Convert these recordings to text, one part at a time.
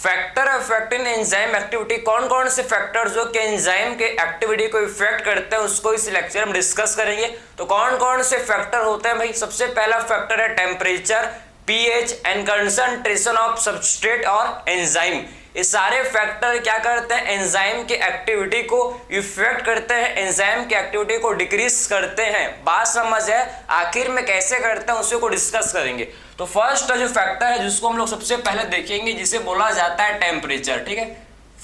Factor affect in enzyme activity, कौन कौन से फैक्टर जो कि एंजाइम के एक्टिविटी को इफेक्ट करते हैं उसको इस लेक्चर में डिस्कस करेंगे। तो कौन कौन से फैक्टर होते हैं भाई? सबसे पहला फैक्टर है temperature, pH and concentration of substrate और एंजाइम। ये सारे फैक्टर क्या करते हैं? एंजाइम की एक्टिविटी को इफेक्ट करते हैं, एंजाइम की एक्टिविटी को डिक्रीज करते हैं। बात समझ है? आखिर में कैसे करते हैं उसी को डिस्कस करेंगे। तो फर्स्ट जो फैक्टर है जिसको हम लोग सबसे पहले देखेंगे, जिसे बोला जाता है टेम्परेचर। ठीक है,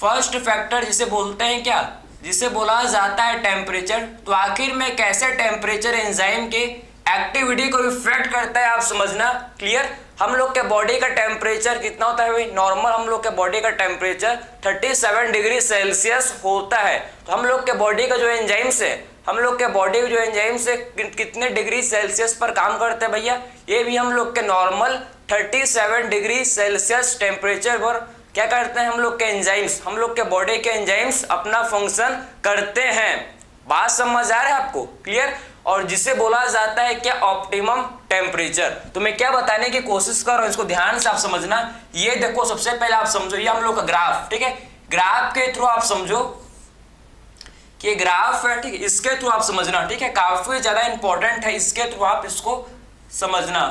फर्स्ट फैक्टर जिसे बोलते हैं क्या? जिसे बोला जाता है टेम्परेचर। तो आखिर में कैसे टेम्परेचर एंजाइम के एक्टिविटी को इफेक्ट करता है आप समझना। क्लियर? हम लोग के बॉडी का टेम्परेचर कितना होता है भाई? नॉर्मल हम लोग के बॉडी का टेम्परेचर 37 डिग्री सेल्सियस होता है। तो हम लोग के बॉडी का जो एंजाइम्स है, हम लोग के बॉडी के जो एंजाइम्स है कितने डिग्री सेल्सियस पर काम करते हैं भैया? ये भी हम लोग के नॉर्मल 37 डिग्री सेल्सियस टेम्परेचर पर क्या करते हैं? हम लोग के एंजाइम्स, हम लोग के बॉडी के एंजाइम्स अपना फंक्शन करते हैं। बात समझ आ रहा है आपको? क्लियर? और जिसे बोला जाता है क्या? Optimum temperature. तो मैं क्या बताने की कोशिश कर रहा हूं, इसको ध्यान से आप समझना। ये देखो, सबसे पहले आप समझो, ये हम लोग का ग्राफ। ठीक है, ग्राफ के थ्रू आप समझो कि ग्राफ है। ठीक है, इसके थ्रू आप समझना। ठीक है, काफी ज्यादा इंपॉर्टेंट है, इसके थ्रू आप इसको समझना।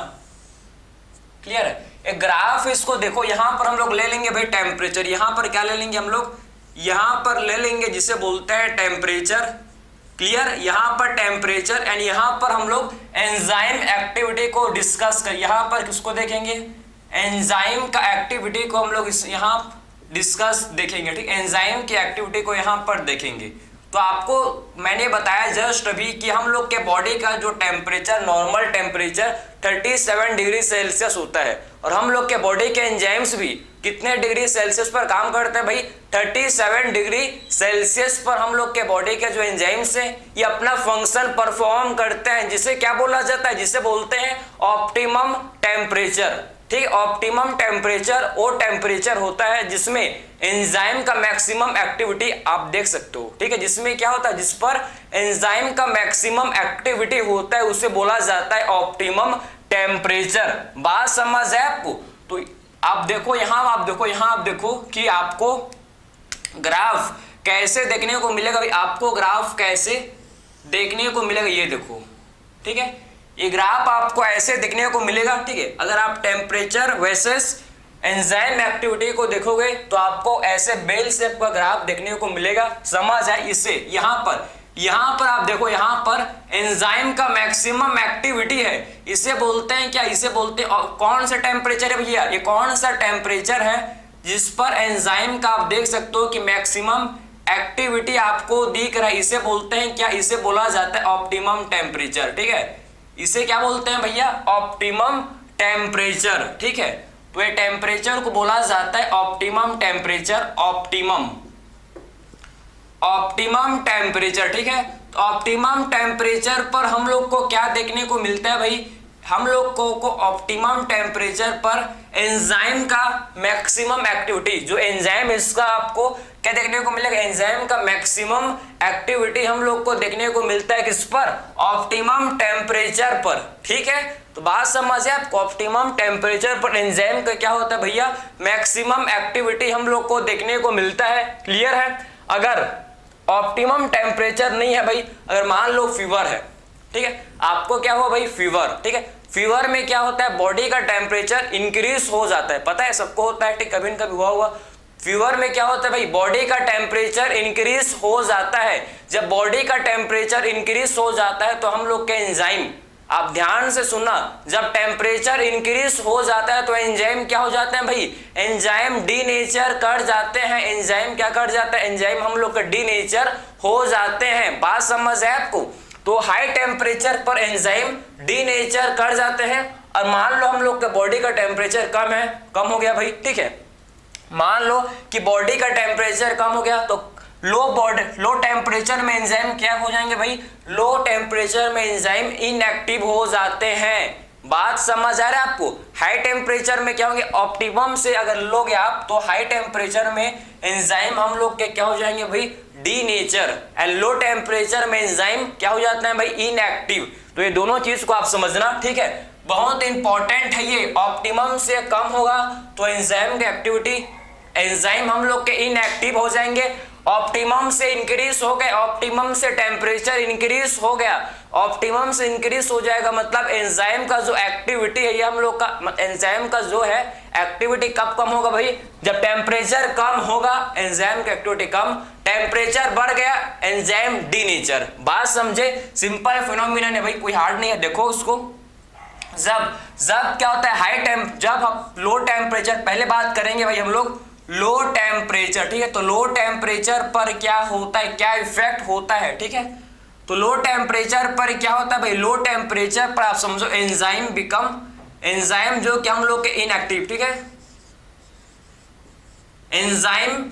क्लियर है? एक ग्राफ, इसको देखो, यहां पर हम लोग ले लेंगे भाई टेम्परेचर। यहां पर क्या ले लेंगे हम लोग? यहां पर ले लेंगे जिसे बोलते हैं टेम्परेचर। क्लियर? यहां पर टेम्परेचर एंड यहां पर हम लोग एंजाइम एक्टिविटी को डिस्कस कर, यहां पर किसको देखेंगे? एंजाइम का एक्टिविटी को हम लोग इस यहां डिस्कस देखेंगे। ठीक, एंजाइम की एक्टिविटी को यहां पर देखेंगे। तो आपको मैंने बताया जस्ट अभी कि हम लोग के बॉडी का जो temperature, normal temperature 37 degree Celsius होता है, और हम लोग के बॉडी के एंजाइम्स भी कितने डिग्री सेल्सियस पर काम करते हैं भाई? 37 डिग्री सेल्सियस पर हम लोग के बॉडी के जो एंजाइम्स हैं ये अपना फंक्शन परफॉर्म करते हैं, जिसे क्या बोला जाता है? जिसे बोलते हैं ऑप्टिमम टेम्परेचर। ठीक, ऑप्टिमम टेम्परेचर वो टेम्परेचर होता है जिसमें एंजाइम का मैक्सिमम एक्टिविटी आप देख सकते हो। ठीक है, जिसमें क्या होता है? जिस पर एंजाइम का मैक्सिमम एक्टिविटी होता है उसे बोला जाता है ऑप्टिमम टेम्परेचर। बात समझ है आपको? तो आप देखो यहां, आप देखो कि आपको ग्राफ कैसे देखने को मिलेगा भाई? आपको ग्राफ कैसे देखने को मिलेगा, ये देखो। ठीक है, ये ग्राफ आपको ऐसे देखने को मिलेगा। ठीक है, अगर आप टेम्परेचर वर्सेस एंजाइम एक्टिविटी को देखोगे तो आपको ऐसे बेल शेप का ग्राफ देखने को मिलेगा। समझ है? इसे यहां पर आप देखो, यहां पर एंजाइम का मैक्सिमम एक्टिविटी है, इसे बोलते हैं क्या? इसे बोलते हैं कौन सा टेम्परेचर है भैया? ये कौन सा टेम्परेचर है जिस पर एंजाइम का आप देख सकते हो कि मैक्सिमम एक्टिविटी आपको दिख रहा है? इसे बोलते हैं क्या? इसे बोला जाता है ऑप्टिमम टेम्परेचर। ठीक है, इसे क्या बोलते हैं भैया? Optimum temperature. ठीक है, तो ये टेम्परेचर को बोला जाता है ऑप्टिमम टेम्परेचर, ऑप्टिमम टेम्परेचर। ठीक है, तो ऑप्टिमम टेम्परेचर पर हम लोग को क्या देखने को मिलता है भाई? हम लोग को ऑप्टिमम टेम्परेचर पर एंजाइम का मैक्सिमम एक्टिविटी, जो एंजाइम इसका आपको क्या देखने को मिलेगा? एंजाइम का मैक्सिमम एक्टिविटी हम लोग को देखने को मिलता है किस पर? ऑप्टिमम टेम्परेचर पर। ठीक है, तो बात समझ है आपको? ऑप्टिमम टेम्परेचर पर एंजाइम का क्या होता है भैया? मैक्सिमम एक्टिविटी हम लोग को देखने को मिलता है। क्लियर है? अगर ऑप्टिमम टेम्परेचर नहीं है भाई, अगर मान लो फीवर है, ठीक है, आपको क्या हुआ भाई? फीवर। ठीक है, फीवर में क्या होता है? बॉडी का टेम्परेचर इंक्रीज हो जाता है, पता है सबको होता है। ठीक, कभी न कभी हुआ फीवर में क्या होता है भाई? बॉडी का टेम्परेचर इंक्रीज हो जाता है। जब बॉडी का टेम्परेचर इंक्रीज हो जाता है तो हम लोग के एंजाइम, आप ध्यान से सुनना, जब टेम्परेचर इंक्रीज हो जाता है तो एंजाइम क्या हो जाते हैं भाई? एंजाइम डीनेचर कर जाते हैं। एंजाइम क्या कर जाता है? एंजाइम हम लोग का डीनेचर हो जाते हैं। बात समझ है आपको? तो हाई टेम्परेचर पर एंजाइम डीनेचर कर जाते हैं, और मान लो हम लोग का बॉडी का टेम्परेचर कम हो गया भाई। ठीक है, मान लो कि बॉडी का टेम्परेचर कम हो गया तो लो टेम्परेचर में एंजाइम क्या हो जाएंगे भाई? लो टेम्परेचर में एंजाइम इनएक्टिव हो जाते हैं। बात समझ आ रहा है आपको? हाई टेम्परेचर में क्या होंगे? ऑप्टिमम से अगर लोगे आप तो हाई टेम्परेचर में एंजाइम हम लोग के क्या हो जाएंगे भाई? डीनेचर। एंड लो टेम्परेचर में एंजाइम क्या हो जाते हैं भाई? इनएक्टिव। तो ये दोनों चीज को आप समझना। ठीक है, बहुत इंपॉर्टेंट है ये। ऑप्टिमम से कम होगा तो एंजाइम की एक्टिविटी एंजाइम हम लोग के इनएक्टिव हो जाएंगे। ऑप्टिमम से इंक्रीज हो गए, ऑप्टिमम से टेम्परेचर इंक्रीज हो गया, ऑप्टिमम से इंक्रीज हो जाएगा, मतलब एंजाइम का जो एक्टिविटी है ये हम लोग का, एंजाइम का जो है एक्टिविटी कब कम होगा भाई, जब टेम्परेचर कम होगा एंजाइम की एक्टिविटी कम, टेम्परेचर बढ़ गया एंजाइम डीनेचर। बात समझे, सिंपल फिनोमिनन है भाई, कोई हार्ड नहीं है। देखो उसको, जब क्या होता है हाई जब हम लो टेम्परेचर, पहले बात करेंगे भाई हम लोग लो टेम्परेचर, ठीक है। तो लो टेम्परेचर पर क्या होता है, क्या इफेक्ट होता है, ठीक है। तो लो टेम्परेचर पर क्या होता है भाई, लो टेम्परेचर पर आप समझो एंजाइम बिकम, एंजाइम जो कि हम लोग के इनएक्टिव, ठीक है, enzyme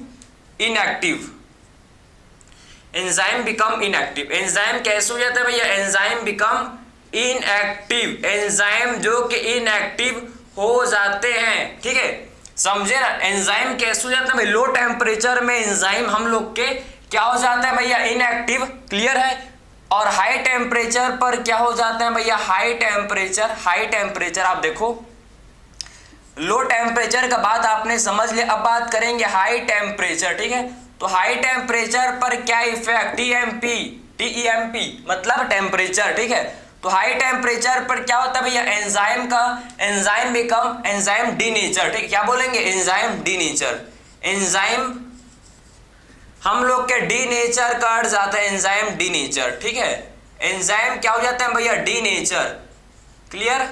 inactive, enzyme become inactive. Enzyme कैसे हो जाता है भैया, एंजाइम बिकम इनएक्टिव, एंजाइम जो कि इनएक्टिव हो जाते हैं, ठीक है, समझे ना। एंजाइम कैसे हो जाता है भाई, लो टेम्परेचर में एंजाइम हम लोग के क्या हो जाता है भैया, इनएक्टिव, क्लियर है। और हाई टेम्परेचर पर क्या हो जाते हैं भैया, हाई टेम्परेचर, हाई टेम्परेचर आप देखो, लो टेम्परेचर का बात आपने समझ लिया। अब बात करेंगे हाई टेम्परेचर, ठीक है। तो हाई टेम्परेचर पर क्या इफेक्ट, टीईएमपी मतलब टेम्परेचर, ठीक है। तो हाई टेम्परेचर पर क्या होता है भैया, एंजाइम का, एंजाइम बिकम एंजाइम डीनेचर, ठीक है। क्या बोलेंगे, एंजाइम डीनेचर, एंजाइम हम लोग के डीनेचर का अर्थ जाता है एंजाइम डीनेचर, ठीक है। एंजाइम क्या हो जाता है भैया, डीनेचर, क्लियर,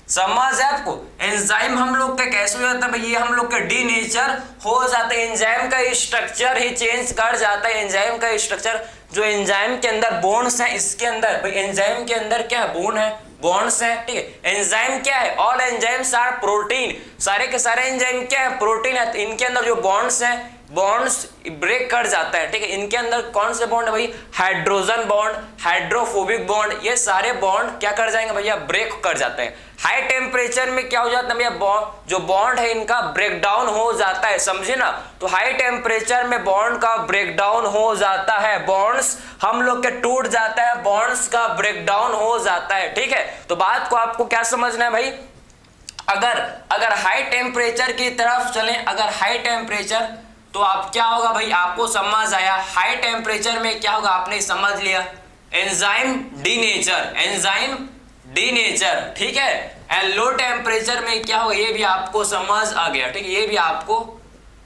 समझ है आपको। एंजाइम हम लोग का कैसे हो जाता है भैया, हम लोग का डीनेचर हो जाता है, एंजाइम का स्ट्रक्चर ही चेंज कर जाता है। एंजाइम का स्ट्रक्चर, जो एंजाइम के अंदर बॉन्ड्स हैं, इसके अंदर भाई एंजाइम के अंदर क्या है, बॉन्ड है, बॉन्ड्स हैं, ठीक है। एंजाइम क्या है, ऑल एंजाइम्स आर प्रोटीन, सारे के सारे एंजाइम क्या है, प्रोटीन है। तो इनके अंदर जो बॉन्ड्स हैं, बॉन्ड्स ब्रेक कर जाता है, ठीक है। इनके अंदर कौन से बॉन्ड है भाई, हाइड्रोजन बॉन्ड, हाइड्रोफोबिक बॉन्ड, ये सारे बॉन्ड क्या कर जाएंगे भैया, ब्रेक कर जाते हैं। हाई टेम्परेचर में क्या हो जाता है भैया, जो बॉन्ड है इनका ब्रेकडाउन हो जाता है, समझे ना। तो हाई टेम्परेचर में बॉन्ड का ब्रेकडाउन हो जाता है, बॉन्ड्स हम लोग के टूट जाता है, बॉन्ड्स का ब्रेकडाउन हो जाता है, ठीक है। तो बात को आपको क्या समझना है भाई, अगर हाई टेम्परेचर की तरफ चलें, अगर हाई टेम्परेचर, तो आप क्या होगा भाई, आपको समझ आया। हाई टेम्परेचर में क्या होगा, आपने समझ लिया, एंजाइम डीनेचर, एंजाइम डीनेचर, ठीक है। एंड लो टेम्परेचर में क्या होगा, ये भी आपको समझ आ गया, ठीक है, ये भी आपको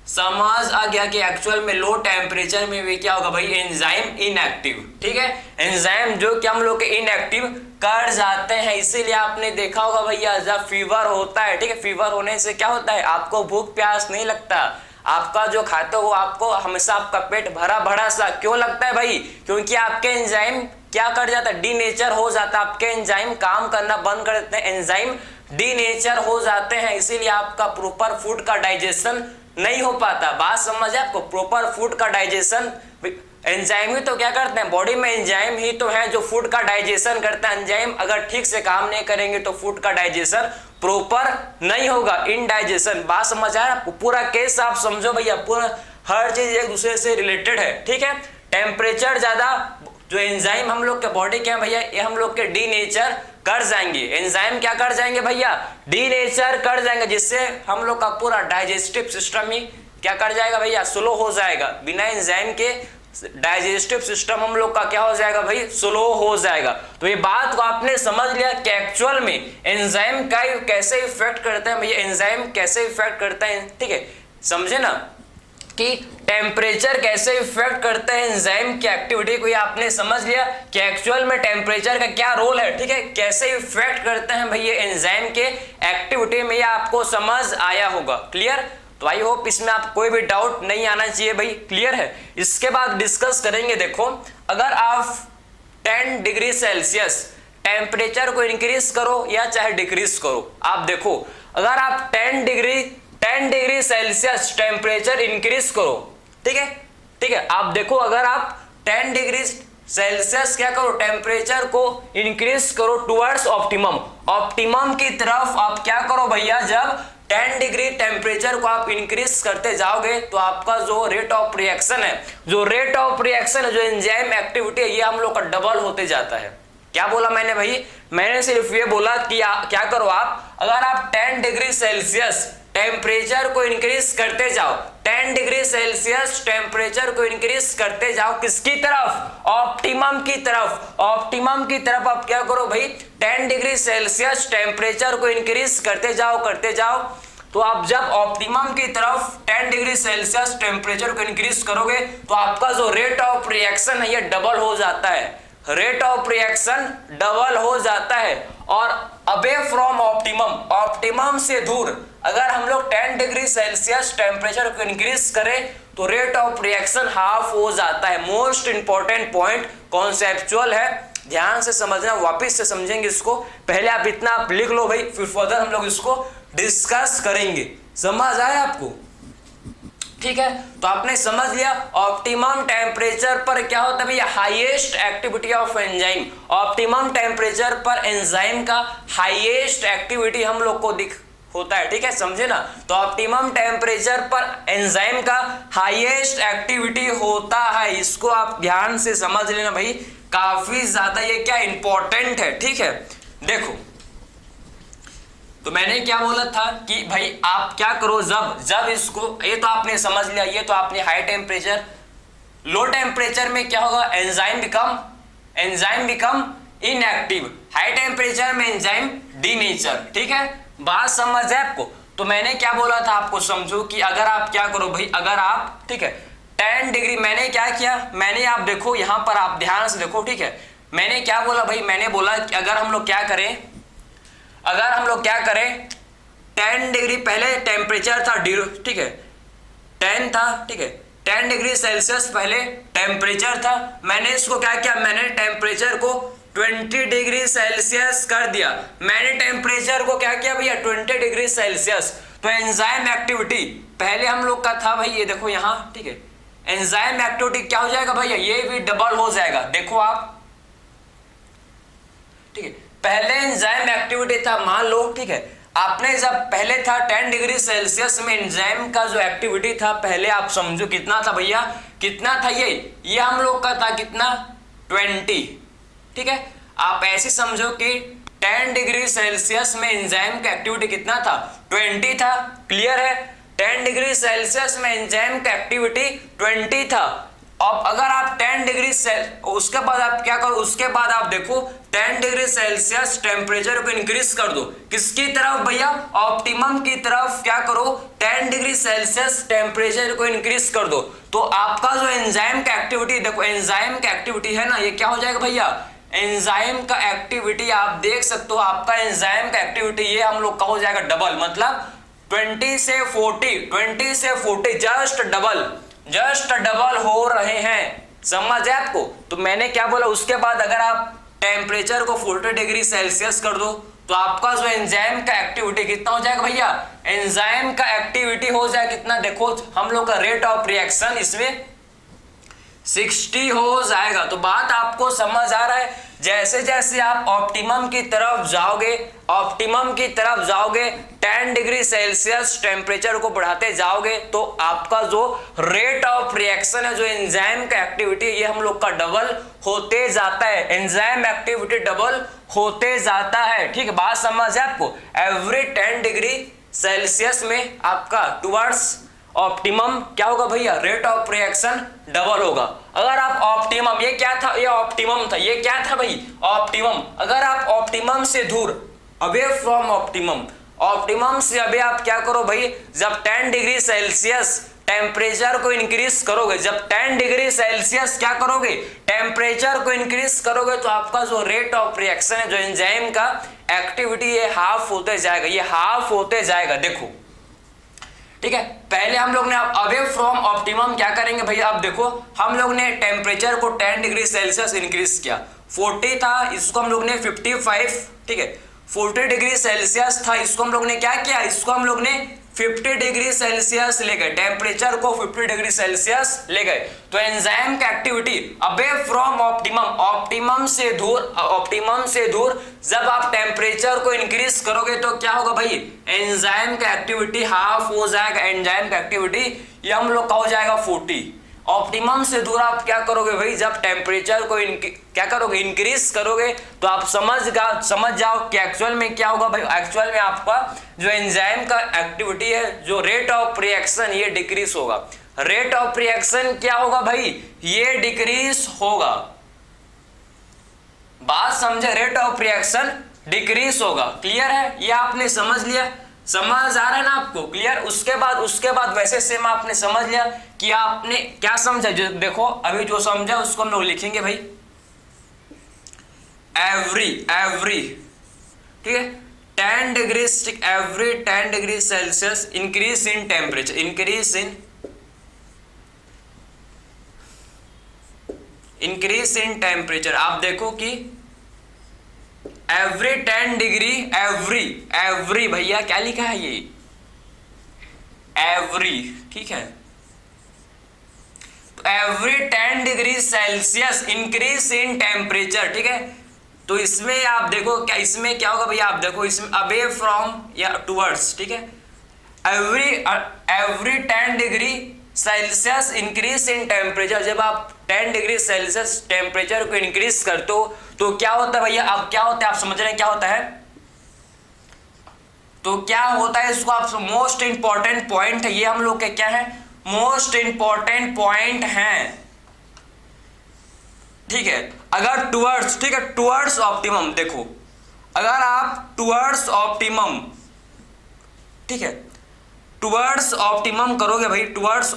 समझ आ गया कि एक्चुअल में लो टेम्परेचर में भी क्या होगा भाई, एंजाइम इनएक्टिव, ठीक है। एंजाइम जो कि हम लोग के इनएक्टिव कर जाते हैं, इसीलिए आपने देखा होगा भैया जब फीवर होता है, ठीक है, फीवर होने से क्या होता है, आपको भूख प्यास नहीं लगता, आपका जो खाते हो आपको हमेशा आपका पेट भरा भरा सा क्यों लगता है भाई, क्योंकि आपके एंजाइम क्या कर जाता है, डीनेचर हो जाता है, आपके एंजाइम काम करना बंद कर देते हैं, एंजाइम डीनेचर हो जाते हैं, इसीलिए आपका प्रॉपर फूड का डाइजेशन नहीं हो पाता। बात समझ है आपको, प्रॉपर फूड का डाइजेशन, एंजाइम ही तो क्या करते हैं, बॉडी में एंजाइम ही तो है जो फूड का डाइजेशन करता है। एंजाइम अगर ठीक से काम नहीं करेंगे तो फूड का डाइजेशन प्रॉपर नहीं होगा, इनडाइजेशन। बात समझ आया आपको, पूरा केस आप समझो भैया, पूरा हर चीज एक दूसरे से रिलेटेड है, ठीक है। टेम्परेचर ज्यादा, जो एंजाइम हम लोग के बॉडी के हैं भैया, ये हम लोग के डीनेचर कर जाएंगे, एंजाइम क्या कर जाएंगे भैया, डीनेचर कर जाएंगे, जिससे हम लोग का पूरा डाइजेस्टिव सिस्टम ही क्या कर जाएगा भैया, स्लो हो जाएगा। बिना एंजाइम के डाइजेस्टिव सिस्टम हम लोग का क्या हो जाएगा भाई, स्लो हो जाएगा। तो ये बात को आपने समझ लिया कि एक्चुअल में एंजाइम का कैसे इफेक्ट करते हैं भैया, एंजाइम कैसे इफेक्ट करते हैं, ठीक है, समझे ना, कि टेम्परेचर कैसे इफेक्ट करते हैं एंजाइम की एक्टिविटी को। ये आपने समझ लिया कि एक्चुअल में टेम्परेचर का क्या रोल है, ठीक है, कैसे इफेक्ट करते हैं भैया एंजाइम के एक्टिविटी में, ये आपको समझ आया होगा, क्लियर। तो आई होप इसमें आप कोई भी डाउट नहीं आना चाहिए भाई, क्लियर है। इसके बाद डिस्कस करेंगे, देखो अगर आप 10 डिग्री सेल्सियस टेम्परेचर को इंक्रीज करो या चाहे डिक्रीज करो, आप देखो अगर आप 10 डिग्री सेल्सियस टेम्परेचर इंक्रीज करो, ठीक है, ठीक है, आप देखो अगर आप 10 डिग्री सेल्सियस क्या करो, टेम्परेचर को इंक्रीज करो टुवर्ड्स ऑप्टिमम, ऑप्टिमम की तरफ आप क्या करो भैया, जब 10 डिग्री टेम्परेचर को आप इंक्रीज करते जाओगे तो आपका जो रेट ऑफ रिएक्शन है, जो एंजाइम एक्टिविटी है, ये हम लोग का डबल होते जाता है। क्या बोला मैंने भाई, मैंने सिर्फ ये बोला कि क्या करो आप, अगर आप 10 डिग्री सेल्सियस टेम्परेचर को इंक्रीज करते जाओ, 10 डिग्री सेल्सियस टेम्परेचर को इंक्रीज करते जाओ, किसकी तरफ? ऑप्टिमम की तरफ। ऑप्टिमम की तरफ आप क्या करो भाई, 10 डिग्री सेल्सियस टेम्परेचर को इंक्रीज करते जाओ। तो आप जब ऑप्टिमम की तरफ 10 डिग्री सेल्सियस टेम्परेचर को इंक्रीज करोगे तो आपका जो रेट ऑफ रिएक्शन है ये डबल हो जाता है, रेट ऑफ रिएक्शन डबल हो जाता है। और अबे फ्रॉम ऑप्टिमम, ऑप्टिमम से दूर अगर हम लोग 10 डिग्री सेल्सियस टेम्परेचर को इंक्रीज करें तो रेट ऑफ रिएक्शन हाफ हो जाता है। मोस्ट इंपॉर्टेंट पॉइंट कॉन्सेप्चुअल है, ध्यान से समझना, वापस से समझेंगे इसको। पहले आप इतना आप लिख लो भाई, फिर फर्दर हम लोग इसको डिस्कस करेंगे। समझ आया आपको? ठीक है, तो आपने समझ लिया ऑप्टिमम टेम्परेचर पर क्या होता है भैया, highest activity of enzyme. Optimum temperature पर एंजाइम का हाईएस्ट एक्टिविटी हम लोग को दिख होता है। ठीक है, समझे ना? तो ऑप्टिमम टेम्परेचर पर एंजाइम का हाईएस्ट एक्टिविटी होता है, इसको आप ध्यान से समझ लेना भाई, काफी ज्यादा ये क्या इंपॉर्टेंट है। ठीक है, देखो तो मैंने क्या बोला था कि भाई आप क्या करो, जब इसको, ये तो आपने समझ लिया, ये तो आपने हाई टेम्परेचर, लो टेम्परेचर में क्या होगा, enzyme become inactive, high temperature में एंजाइम डीनेचर। ठीक है, बात समझ है आपको? तो मैंने क्या बोला था आपको, समझो कि अगर आप क्या करो भाई, अगर आप, ठीक है, 10 डिग्री, मैंने क्या किया, मैंने, आप देखो यहां पर, आप ध्यान से देखो। ठीक है, मैंने क्या बोला भाई, मैंने बोला कि अगर हम लोग क्या करें, 10 डिग्री पहले टेम्परेचर था, ठीक है, 10 था, ठीक है, 10 डिग्री सेल्सियस पहले टेम्परेचर था, मैंने इसको क्या किया, मैंने टेम्परेचर को 20 डिग्री सेल्सियस कर दिया। मैंने टेम्परेचर को क्या किया भैया, 20 डिग्री सेल्सियस। तो एंजाइम एक्टिविटी पहले हम लोग का था भाई, ये देखो यहां, ठीक है, एंजाइम एक्टिविटी क्या हो जाएगा भैया, ये भी डबल हो जाएगा। देखो आप, ठीक है, पहले एंजाइम एक्टिविटी था, मान लो, ठीक है, आपने जब पहले था 10 डिग्री सेल्सियस में एंजाइम का जो एक्टिविटी था पहले, आप समझो कितना था भैया, कितना था, ये हम लोग का था कितना, 20। ठीक है, आप ऐसे समझो कि 10 डिग्री सेल्सियस में एंजाइम का एक्टिविटी कितना था, 20 था। क्लियर है? 10 डिग्री सेल्सियस में एंजाइम का एक्टिविटी 20 था। अब अगर आप 10 डिग्री उसके बाद आप क्या करो, उसके बाद आप देखो 10 डिग्री सेल्सियस टेम्परेचर को इंक्रीज कर दो, किसकी तरफ भैया, ऑप्टिमम की तरफ। क्या करो, 10 डिग्री सेल्सियस टेम्परेचर को इंक्रीज कर दो, तो आपका जो एंजाइम का एक्टिविटी, देखो एंजाइम का एक्टिविटी है ना, ये क्या हो जाएगा भैया, एंजाइम का एक्टिविटी आप देख सकते हो, आपका एंजाइम का एक्टिविटी ये हम लोग का हो जाएगा डबल, मतलब 20 से 40 जस्ट डबल हो रहे हैं। समझ है आपको? तो मैंने क्या बोला, उसके बाद अगर आप टेम्परेचर को 40 डिग्री सेल्सियस कर दो तो आपका जो एंजाइम का एक्टिविटी कितना हो जाएगा भैया, एंजाइम का एक्टिविटी हो जाए कितना, देखो हम लोग का रेट ऑफ रिएक्शन इसमें 60 हो जाएगा। तो बात आपको समझ आ रहा है? जैसे जैसे आप ऑप्टिमम की तरफ जाओगे 10 डिग्री सेल्सियस टेम्परेचर को बढ़ाते जाओगे तो आपका जो रेट ऑफ रिएक्शन है, जो एंजाइम का एक्टिविटी, ये हम लोग का डबल होते जाता है, एंजाइम एक्टिविटी डबल होते जाता है। ठीक है, बात समझ है आपको? एवरी 10 डिग्री सेल्सियस में आपका टुवर्ड्स ऑप्टिमम क्या होगा भैया, रेट ऑफ रिएक्शन डबल होगा। अगर आप ऑप्टिमम, ये क्या था, ये ऑप्टिमम था, ये क्या था भाई, ऑप्टिमम। अगर आप ऑप्टिमम से दूर, अवे फ्रॉम ऑप्टिमम से अभी आप क्या करो भाई, जब 10 डिग्री सेल्सियस टेम्परेचर को इंक्रीज करोगे, जब 10 डिग्री सेल्सियस क्या करोगे, टेम्परेचर को इंक्रीज करोगे तो आपका जो रेट ऑफ रिएक्शन है, जो एंजाइम का एक्टिविटी, ये हाफ होते जाएगा, ये हाफ होते जाएगा। देखो ठीक है, पहले हम लोग ने अवे फ्रॉम ऑप्टिमम क्या करेंगे भैया, अब देखो हम लोग ने टेम्परेचर को 10 डिग्री सेल्सियस इंक्रीज किया, 40 था, इसको हम लोग ने 55, ठीक है, 40 डिग्री सेल्सियस था, इसको हम लोग ने क्या किया, इसको हम लोग ने 50 डिग्री सेल्सियस ले गए, टेम्परेचर को 50 डिग्री सेल्सियस ले गए। तो एंजाइम का एक्टिविटी अबे फ्रॉम ऑप्टिमम से दूर जब आप टेम्परेचर को इंक्रीज करोगे तो क्या होगा भाई, एंजाइम का एक्टिविटी हाफ हो जाएगा, एंजाइम का एक्टिविटी ये हम लोग का हो जाएगा 40। ऑप्टिमम से दूर आप क्या करोगे भाई, जब टेम्परेचर को क्या करोगे, इंक्रीज करोगे, तो आप समझ जाओ कि एक्चुअल में क्या होगा भाई। एक्चुअल में आपका जो एंजाइम का एक्टिविटी है, जो रेट ऑफ रिएक्शन, ये डिक्रीज होगा। रेट ऑफ रिएक्शन क्या होगा भाई, ये डिक्रीज होगा। बात समझे, रेट ऑफ रिएक्शन डिक्रीज होगा। क्लियर है, ये आपने समझ लिया, समझ आ रहा है ना आपको, क्लियर। उसके बाद वैसे सेम आपने समझ लिया कि आपने क्या समझा। जो देखो अभी जो समझा उसको हम लोग लिखेंगे भाई, एवरी, ठीक है, 10 degree every 10 degree Celsius increase in temperature, increase in temperature. आप देखो कि एवरी 10 डिग्री, एवरी भैया क्या लिखा है ये, एवरी, ठीक है। तो every 10 degree Celsius increase in temperature, ठीक है। तो इसमें आप देखो क्या, इसमें क्या होगा भैया, आप देखो इसमें अवे फ्रॉम या टुवर्ड्स, ठीक है। Every 10 degree Celsius increase in temperature, जब आप 10 डिग्री सेल्सियस टेम्परेचर को इंक्रीज करते हो तो क्या होता है भैया, अब क्या होता है, आप समझ रहे हैं क्या होता है। तो क्या होता है, इसको आप मोस्ट इंपॉर्टेंट पॉइंट है, ये हम लोग के क्या है, मोस्ट इंपॉर्टेंट पॉइंट है, ठीक है। अगर टुवर्ड्स, ठीक है, टुवर्ड्स ऑप्टिमम, देखो अगर आप टुवर्ड्स ऑप्टिमम, ठीक है, टुवर्ड्स ऑप्टिमम करोगे भाई, टुवर्ड्स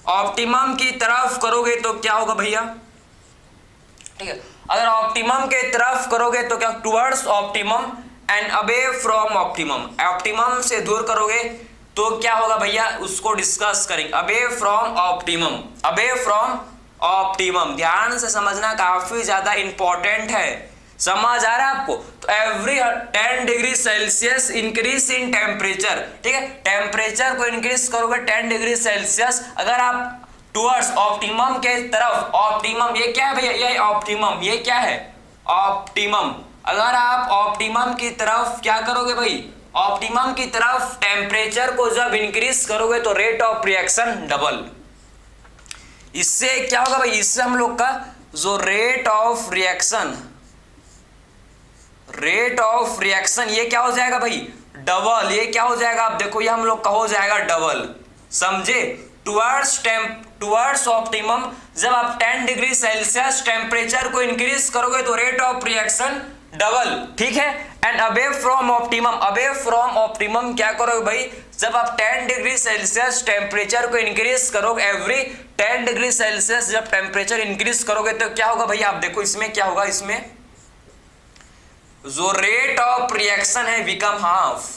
ऑप्टिमम की तरफ करोगे तो क्या होगा भैया, ठीक है। अगर ऑप्टिमम के तरफ करोगे तो क्या, towards optimum and away from optimum, optimum से दूर करोगे तो क्या होगा भैया, उसको डिस्कस करेंगे। Away from optimum, away from optimum, ध्यान से समझना, काफी ज्यादा इंपॉर्टेंट है। समझ आ रहा है आपको। तो every 10 degree Celsius increase in temperature, ठीक है, टेम्परेचर को इंक्रीज करोगे 10 डिग्री सेल्सियस। अगर आप टुवर्ड्स ऑप्टिमम के तरफ, ऑप्टिमम ये क्या है भैया, ये ऑप्टिमम, ये क्या है ऑप्टिमम। अगर आप ऑप्टिमम की तरफ क्या करोगे भाई, ऑप्टिमम की तरफ टेम्परेचर को जब इंक्रीज करोगे तो रेट ऑफ रिएक्शन डबल। इससे क्या होगा भाई, इससे हम लोग का जो रेट ऑफ रिएक्शन ये क्या हो जाएगा भाई, डबल। ये क्या हो जाएगा, आप देखो ये हम लोग का हो जाएगा डबल, समझे। टुवर्ड्स ऑप्टिमम, जब आप 10 डिग्री सेल्सियस टेम्परेचर को इंक्रीज करोगे तो रेट ऑफ रिएक्शन डबल, ठीक है। एंड अवे फ्रॉम ऑप्टिमम क्या करोगे भाई, जब आप 10 डिग्री सेल्सियस टेम्परेचर को इंक्रीज करोगे, एवरी 10 डिग्री सेल्सियस जब टेम्परेचर इंक्रीज करोगे तो क्या होगा भैया, आप देखो इसमें क्या होगा, इसमें जो रेट ऑफ रिएक्शन है become half.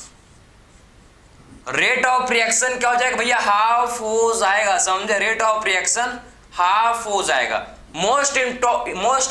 Rate of reaction क्या हो जाएगा भैया, हाफ हो जाएगा, समझे। रेट ऑफ रिएक्शन हाफ हो जाएगा। मोस्ट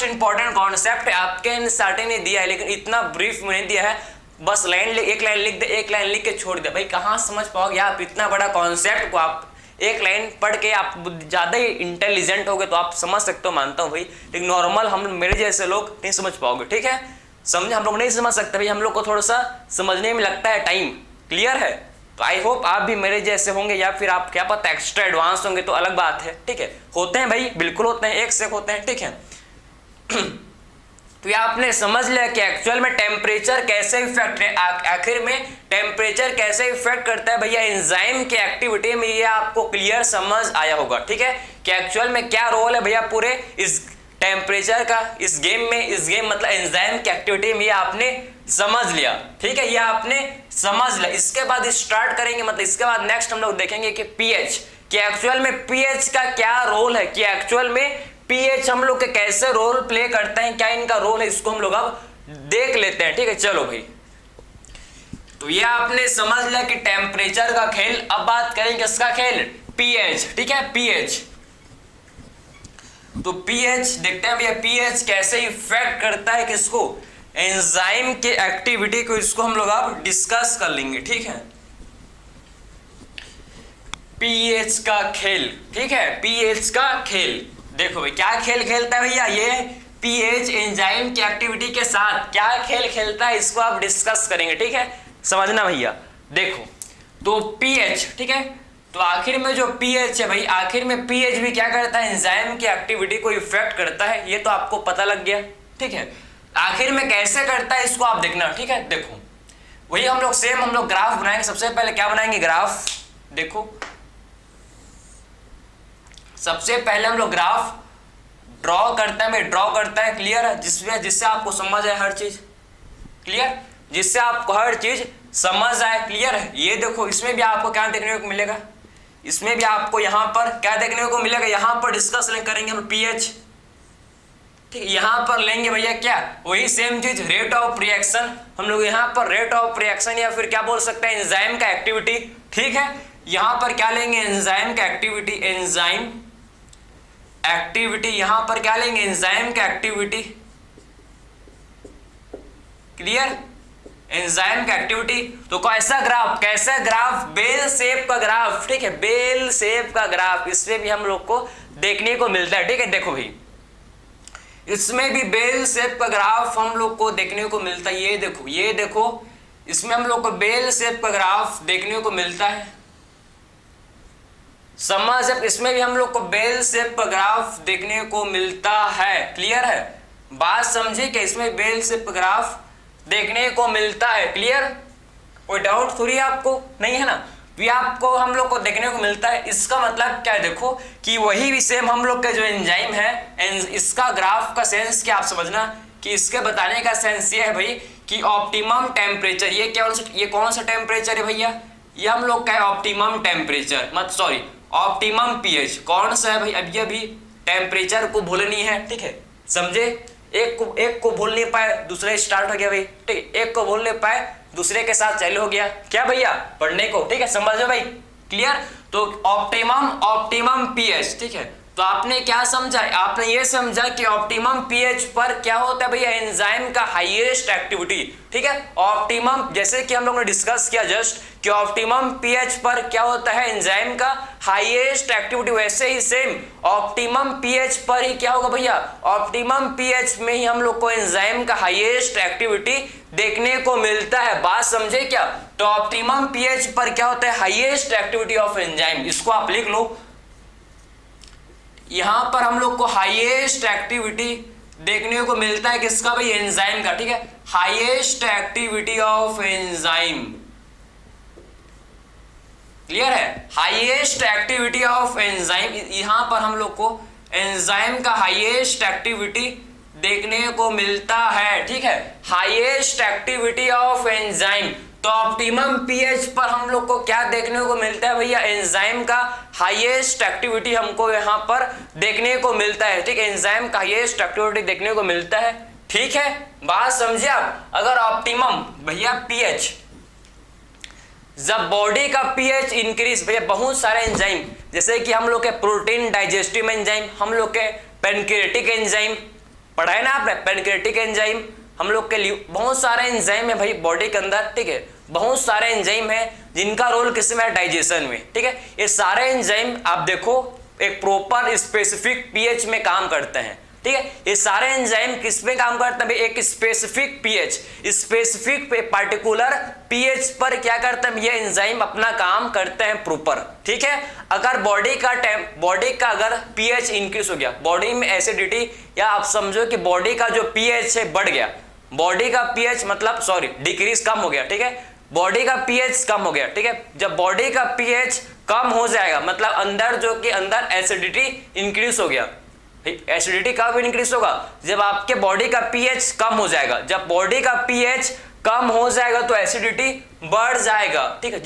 इंपॉर्टेंट कॉन्सेप्ट है, आपके एनसीईआरटी ने दिया है लेकिन इतना ब्रीफ में नहीं दिया है, बस एक लाइन लिख दे, एक लाइन लिख के छोड़ दे भाई, कहाँ समझ पाओगे आप इतना बड़ा कॉन्सेप्ट को। आप एक लाइन पढ़ के आप ज्यादा ही इंटेलिजेंट हो गए तो आप समझ सकते हो, मानता हूँ भाई, लेकिन नॉर्मल हम मेरे जैसे लोग नहीं समझ पाओगे, ठीक है, समझे। हम लोग नहीं समझ सकते भाई, हम लोग को थोड़ा सा समझने में लगता है टाइम, क्लियर है। तो आई होप आप भी मेरे जैसे होंगे या फिर आप क्या पता एक्स्ट्रा एडवांस होंगे तो अलग बात है, ठीक है। होते हैं भाई, बिल्कुल होते हैं, एक से होते हैं, ठीक है। तो ये आपने समझ लिया कि एक्चुअल में टेम्परेचर कैसे इफेक्ट है, आखिर में टेम्परेचर कैसे इफेक्ट करता है भैया एंजाइम के एक्टिविटी में, ये आपको क्लियर समझ आया होगा, ठीक है, कि एक्चुअल में क्या रोल है भैया पूरे इस टेम्परेचर का इस गेम मतलब एंजाइम की एक्टिविटी में, ये आपने समझ लिया, ठीक है, ये आपने समझ लिया। इसके बाद स्टार्ट करेंगे, मतलब इसके बाद नेक्स्ट हम लोग देखेंगे कि पीएच, कि एक्चुअल में पीएच का क्या रोल है, कि एक्चुअल में पीएच हम लोग के कैसे रोल प्ले करते हैं, क्या इनका रोल है, इसको हम लोग अब देख लेते हैं, ठीक है। चलो भाई, तो ये आपने समझ लिया कि टेम्परेचर का खेल। अब बात करेंगे किसका खेल, पीएच, ठीक है, पीएच। तो पीएच देखते हैं भैया, पीएच कैसे इफेक्ट करता है किसको, एंजाइम के एक्टिविटी को, इसको हम लोग अब डिस्कस कर लेंगे, ठीक है। पीएच का खेल, ठीक है, पीएच का खेल। देखो भाई क्या खेल खेलता है भैया, ये पीएच एंजाइम की एक्टिविटी के साथ क्या खेल खेलता है, इसको आप डिस्कस करेंगे, ठीक है, समझना भैया। देखो तो पीएच, ठीक है, तो आखिर में जो पीएच है भाई, आखिर में पीएच भी क्या करता है, एंजाइम की एक्टिविटी को इफेक्ट करता है, ये तो आपको पता लग गया। ठीक है, आखिर में कैसे करता है इसको आप देखना। ठीक है, देखो वही हम लोग सेम हम लोग ग्राफ बनाएंगे। सबसे पहले क्या बनाएंगे, ग्राफ। देखो सबसे पहले हम लोग ग्राफ ड्रॉ करते हैं, भाई ड्रॉ करते हैं, क्लियर है, जिससे आपको समझ आए हर चीज, क्लियर, जिससे आपको हर चीज समझ आए, क्लियर है। ये देखो इसमें भी आपको क्या देखने को मिलेगा, इसमें भी आपको यहाँ पर क्या देखने को मिलेगा, यहाँ पर डिस्कस करेंगे हम पीएच। ठीक है, यहाँ पर लेंगे भैया क्या, वही सेम चीज रेट ऑफ रिएक्शन, हम लोग यहाँ पर रेट ऑफ रिएक्शन या फिर क्या बोल सकते हैं, एंजाइम का एक्टिविटी। ठीक है, यहाँ पर क्या लेंगे, एंजाइम का एक्टिविटी, एंजाइम एक्टिविटी, यहां पर क्या लेंगे, एंजाइम का एक्टिविटी, क्लियर, एंजाइम का एक्टिविटी। तो कैसा ग्राफ, कैसा ग्राफ, बेल शेप का ग्राफ। ठीक है, बेल शेप का ग्राफ इसमें भी हम लोग को देखने को मिलता है। ठीक है, देखो भाई इसमें भी बेल शेप का ग्राफ हम लोग को देखने को मिलता है। ये देखो, ये देखो इसमें हम लोग को बेल शेप का ग्राफ देखने को मिलता है। समझ, इसमें भी हम लोग को बेल शेप का ग्राफ देखने को मिलता है, क्लियर है, बात समझे कि इसमें बेल शेप ग्राफ देखने को मिलता है, क्लियर, कोई डाउट थोड़ी आपको नहीं है ना, भी आपको हम लोग को देखने को मिलता है। इसका मतलब क्या है, देखो कि वही भी सेम हम लोग के जो एंजाइम है, इसका ग्राफ का सेंस क्या आप समझना कि इसके बताने का सेंस ये है भाई कि ऑप्टिमम टेम्परेचर, ये क्या, ये कौन सा टेम्परेचर है भैया, ये हम लोग का है ऑप्टिमम टेम्परेचर, मत सॉरी ऑप्टिमम पीएच कौन सा है भाई, अभी टेम्परेचर को भूलनी है। ठीक है, समझे, एक को भूल नहीं पाए दूसरे स्टार्ट हो गया भाई। ठीक है, एक को भूल नहीं पाए दूसरे के साथ चालू हो गया क्या भैया पढ़ने को। ठीक है, समझो भाई, क्लियर। तो ऑप्टिमम पीएच, ठीक है, तो आपने क्या समझा, आपने ये समझा कि ऑप्टिमम पीएच पर क्या होता है भैया, एंजाइम का हाईएस्ट एक्टिविटी। ठीक है, ऑप्टिमम, जैसे कि हम लोगों ने डिस्कस किया जस्ट कि ऑप्टिमम पीएच पर क्या होता है, एंजाइम का हाईएस्ट एक्टिविटी, वैसे ही सेम ऑप्टिमम पीएच पर ही क्या होगा भैया, ऑप्टिमम पीएच में ही हम लोग को एंजाइम का हाईएस्ट एक्टिविटी देखने को मिलता है। बात समझे क्या, तो ऑप्टिमम पीएच पर क्या होता है, हाईएस्ट एक्टिविटी ऑफ एंजाइम, इसको आप लिख लो। यहां पर हम लोग को हाईएस्ट एक्टिविटी देखने को मिलता है किसका भाई, एंजाइम का। ठीक है, highest activity of enzyme, clear है, हाईएस्ट एक्टिविटी ऑफ एंजाइम, यहां पर हम लोग को एंजाइम का हाईएस्ट एक्टिविटी देखने को मिलता है। ठीक है, हाईएस्ट एक्टिविटी ऑफ एंजाइम, तो ऑप्टिमम पीएच पर हम लोग को क्या देखने को मिलता है भैया, एंजाइम का हाईएस्ट एक्टिविटी हमको यहाँ पर देखने को मिलता है। ठीक है, एंजाइम का हाईएस्ट एक्टिविटी देखने को मिलता है। ठीक है, बात समझे आप। अगर ऑप्टिमम भैया पीएच, जब बॉडी का पीएच इंक्रीज, भैया बहुत सारे एंजाइम, जैसे कि हम लोग के प्रोटीन डाइजेस्टिव एंजाइम, हम लोग के पैनक्रियाटिक एंजाइम पढ़ा है ना आपने, पैनक्रियाटिक एंजाइम, हम लोग के लिए बहुत सारे एंजाइम है भाई बॉडी के अंदर। ठीक है, बहुत सारे एंजाइम है जिनका रोल किसमें है, डाइजेशन में। ठीक है, ये सारे एंजाइम आप देखो एक प्रॉपर स्पेसिफिक पीएच में काम करते हैं। ठीक है, ये सारे एंजाइम किस में काम करते हैं, एक specific pH, specific particular pH पर क्या करते हैं ये एंजाइम अपना काम करते हैं प्रॉपर। ठीक है, अगर बॉडी का अगर पीएच इंक्रीज हो गया, बॉडी में एसिडिटी, या आप समझो कि बॉडी का जो पीएच है बढ़ गया, बॉडी का पीएच मतलब सॉरी डिक्रीज कम हो गया। ठीक है, बॉडी का पीएच कम हो गया। ठीक है, जब बॉडी का पीएच कम हो जाएगा मतलब अंदर जो कि अंदर एसिडिटी इंक्रीज हो गया। एसिडिटी कब इंक्रीज होगा, जब आपके बॉडी का पीएच कम हो जाएगा। जब बॉडी का पीएच कम हो जाएगा तो एसिडिटी बढ़ जाएगा। ठीक है,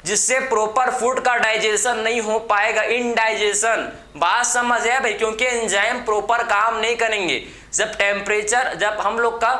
जिससे प्रॉपर फूड का डाइजेशन नहीं हो पाएगा, इनडाइजेशन। बात समझ है भाई, क्योंकि एंजाइम प्रॉपर काम नहीं करेंगे। जब हम लोग का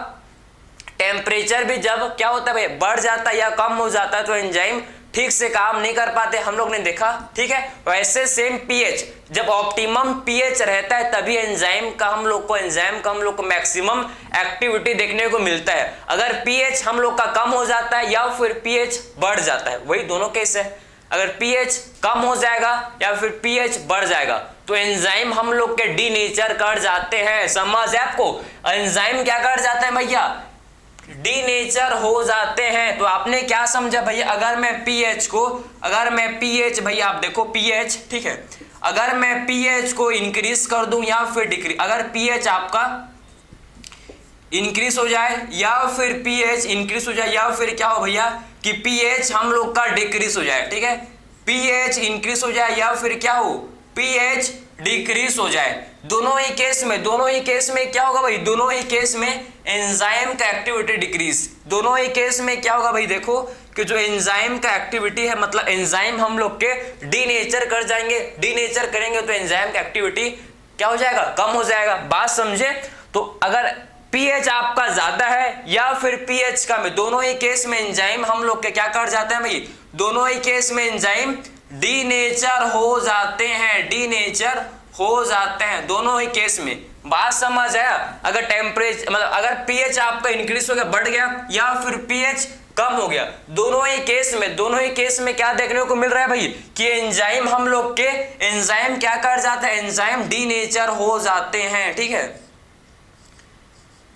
टेम्परेचर भी जब क्या होता है भाई बढ़ जाता है या कम हो जाता है तो एंजाइम ठीक से काम नहीं कर पाते, हम लोग ने देखा। ठीक है, वैसे सेम पीएच, जब ऑप्टिमम पीएच रहता है तभी एंजाइम का हम लोग को मैक्सिमम एक्टिविटी देखने को मिलता है। अगर पीएच हम लोग का कम हो जाता है या फिर पीएच बढ़ जाता है, वही दोनों केस है। अगर पीएच कम हो जाएगा या फिर पीएच बढ़ जाएगा तो एंजाइम हम लोग के डीनेचर कर जाते हैं। समझ है आपको, एंजाइम क्या कर जाते हैं भैया, डीनेचर हो जाते हैं। तो आपने क्या समझा भैया, अगर मैं पीएच भैया आप देखो पीएच, ठीक है, अगर मैं पीएच को इंक्रीज कर दूं या फिर डिक्रीज, अगर पीएच आपका इंक्रीज हो जाए या फिर पीएच इंक्रीज हो जाए या फिर क्या हो भैया कि पीएच हम लोग का डिक्रीज हो जाए, ठीक है, पीएच इंक्रीज हो जाए या फिर क्या हो पीएच डिक्रीज हो जाए, दोनों ही केस में क्या होगा भाई, दोनों ही केस में एंजाइम का एक्टिविटी डिक्रीज, दोनों ही केस में क्या होगा भाई, देखो कि जो एंजाइम का एक्टिविटी है मतलब एंजाइम हम लोग के डीनेचर कर जाएंगे, डीनेचर करेंगे तो एंजाइम का एक्टिविटी क्या हो जाएगा, कम हो जाएगा। बात समझे? तो अगर पीएच आपका ज्यादा है या फिर पीएच कम है, दोनों ही केस में एंजाइम हम लोग के क्या कर जाते हैं भाई, दोनों ही केस में एंजाइम डीनेचर हो जाते हैं, डीनेचर हो जाते हैं दोनों ही केस में। बात समझ आया? अगर टेम्परेचर मतलब अगर पीएच आपका इंक्रीज हो गया, बढ़ गया या फिर पीएच कम हो गया, दोनों ही केस में क्या देखने को मिल रहा है भाई कि एंजाइम हम लोग के एंजाइम क्या कर जाते हैं, एंजाइम डीनेचर हो जाते हैं, ठीक है,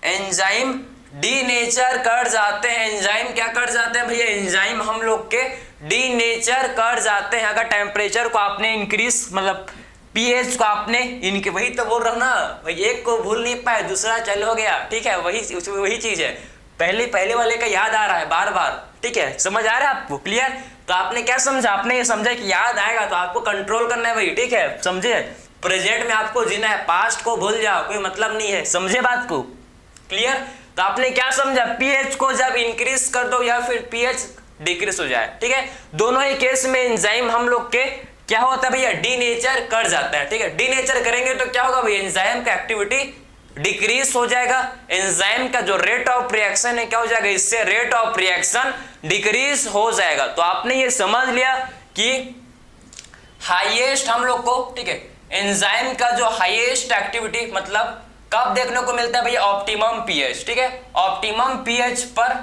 एंजाइम डीनेचर कर जाते हैं, एंजाइम क्या कर जाते हैं भैया, एंजाइम हम लोग के डीनेचर कर जाते हैं। अगर टेम्परेचर को आपने इंक्रीज मतलब पीएच को आपने इनके, वही तो बोल रहा हूं ना भाई, एक को भूल नहीं पाए दूसरा चल हो गया, ठीक है, वही चीज है, पहले वाले का याद आ रहा है बार बार, ठीक है, समझ आ रहा है आपको, क्लियर? तो आपने क्या समझा, आपने ये समझा कि याद आएगा तो आपको कंट्रोल करना है भाई, ठीक है, समझे? प्रेजेंट में आपको जीना है, पास्ट को भूल जाओ, कोई मतलब नहीं है, समझे बात को, क्लियर? तो आपने क्या समझा, पीएच को जब इंक्रीज कर दो या फिर पीएच डिक्रीज हो जाए, ठीक है, दोनों ही केस में एंजाइम हम लोग के क्या होता है भैया, डीनेचर कर जाता है, ठीक है, डीनेचर करेंगे तो क्या होगा भैया, एंजाइम का एक्टिविटी डिक्रीज हो जाएगा, एंजाइम का जो रेट ऑफ रिएक्शन है क्या हो जाएगा, इससे रेट ऑफ रिएक्शन डिक्रीज हो जाएगा। तो आपने ये समझ लिया कि हाईएस्ट हम लोग को, ठीक है, एंजाइम का जो हाईएस्ट एक्टिविटी मतलब कब देखने को मिलता है भैया, ऑप्टिमम पीएच, ठीक है, ऑप्टिमम पीएच पर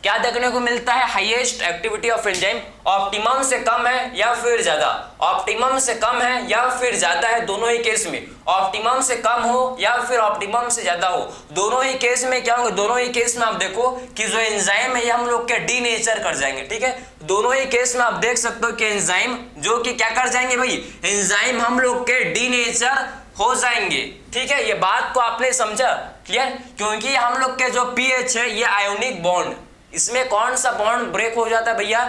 क्या देखने को मिलता है, highest activity of enzyme, optimum से कम है या फिर ज्यादा, ऑप्टिमम से कम है या फिर ज्यादा है, दोनों ही केस में ऑप्टिमम से कम हो या फिर ऑप्टिमम से ज्यादा हो, दोनों ही केस में क्या होगा, दोनों ही केस में आप देखो कि जो एंजाइम है ये हम लोग के डीनेचर कर जाएंगे, ठीक है, दोनों ही केस में आप देख सकते हो कि एंजाइम जो कि क्या कर जाएंगे भाई, एंजाइम हम लोग के डीनेचर हो जाएंगे, ठीक है, ये बात को आपने समझा, क्लियर? क्योंकि हम लोग के जो पीएच है ये आयोनिक बॉन्ड, इसमें कौन सा बॉन्ड ब्रेक हो जाता है भैया,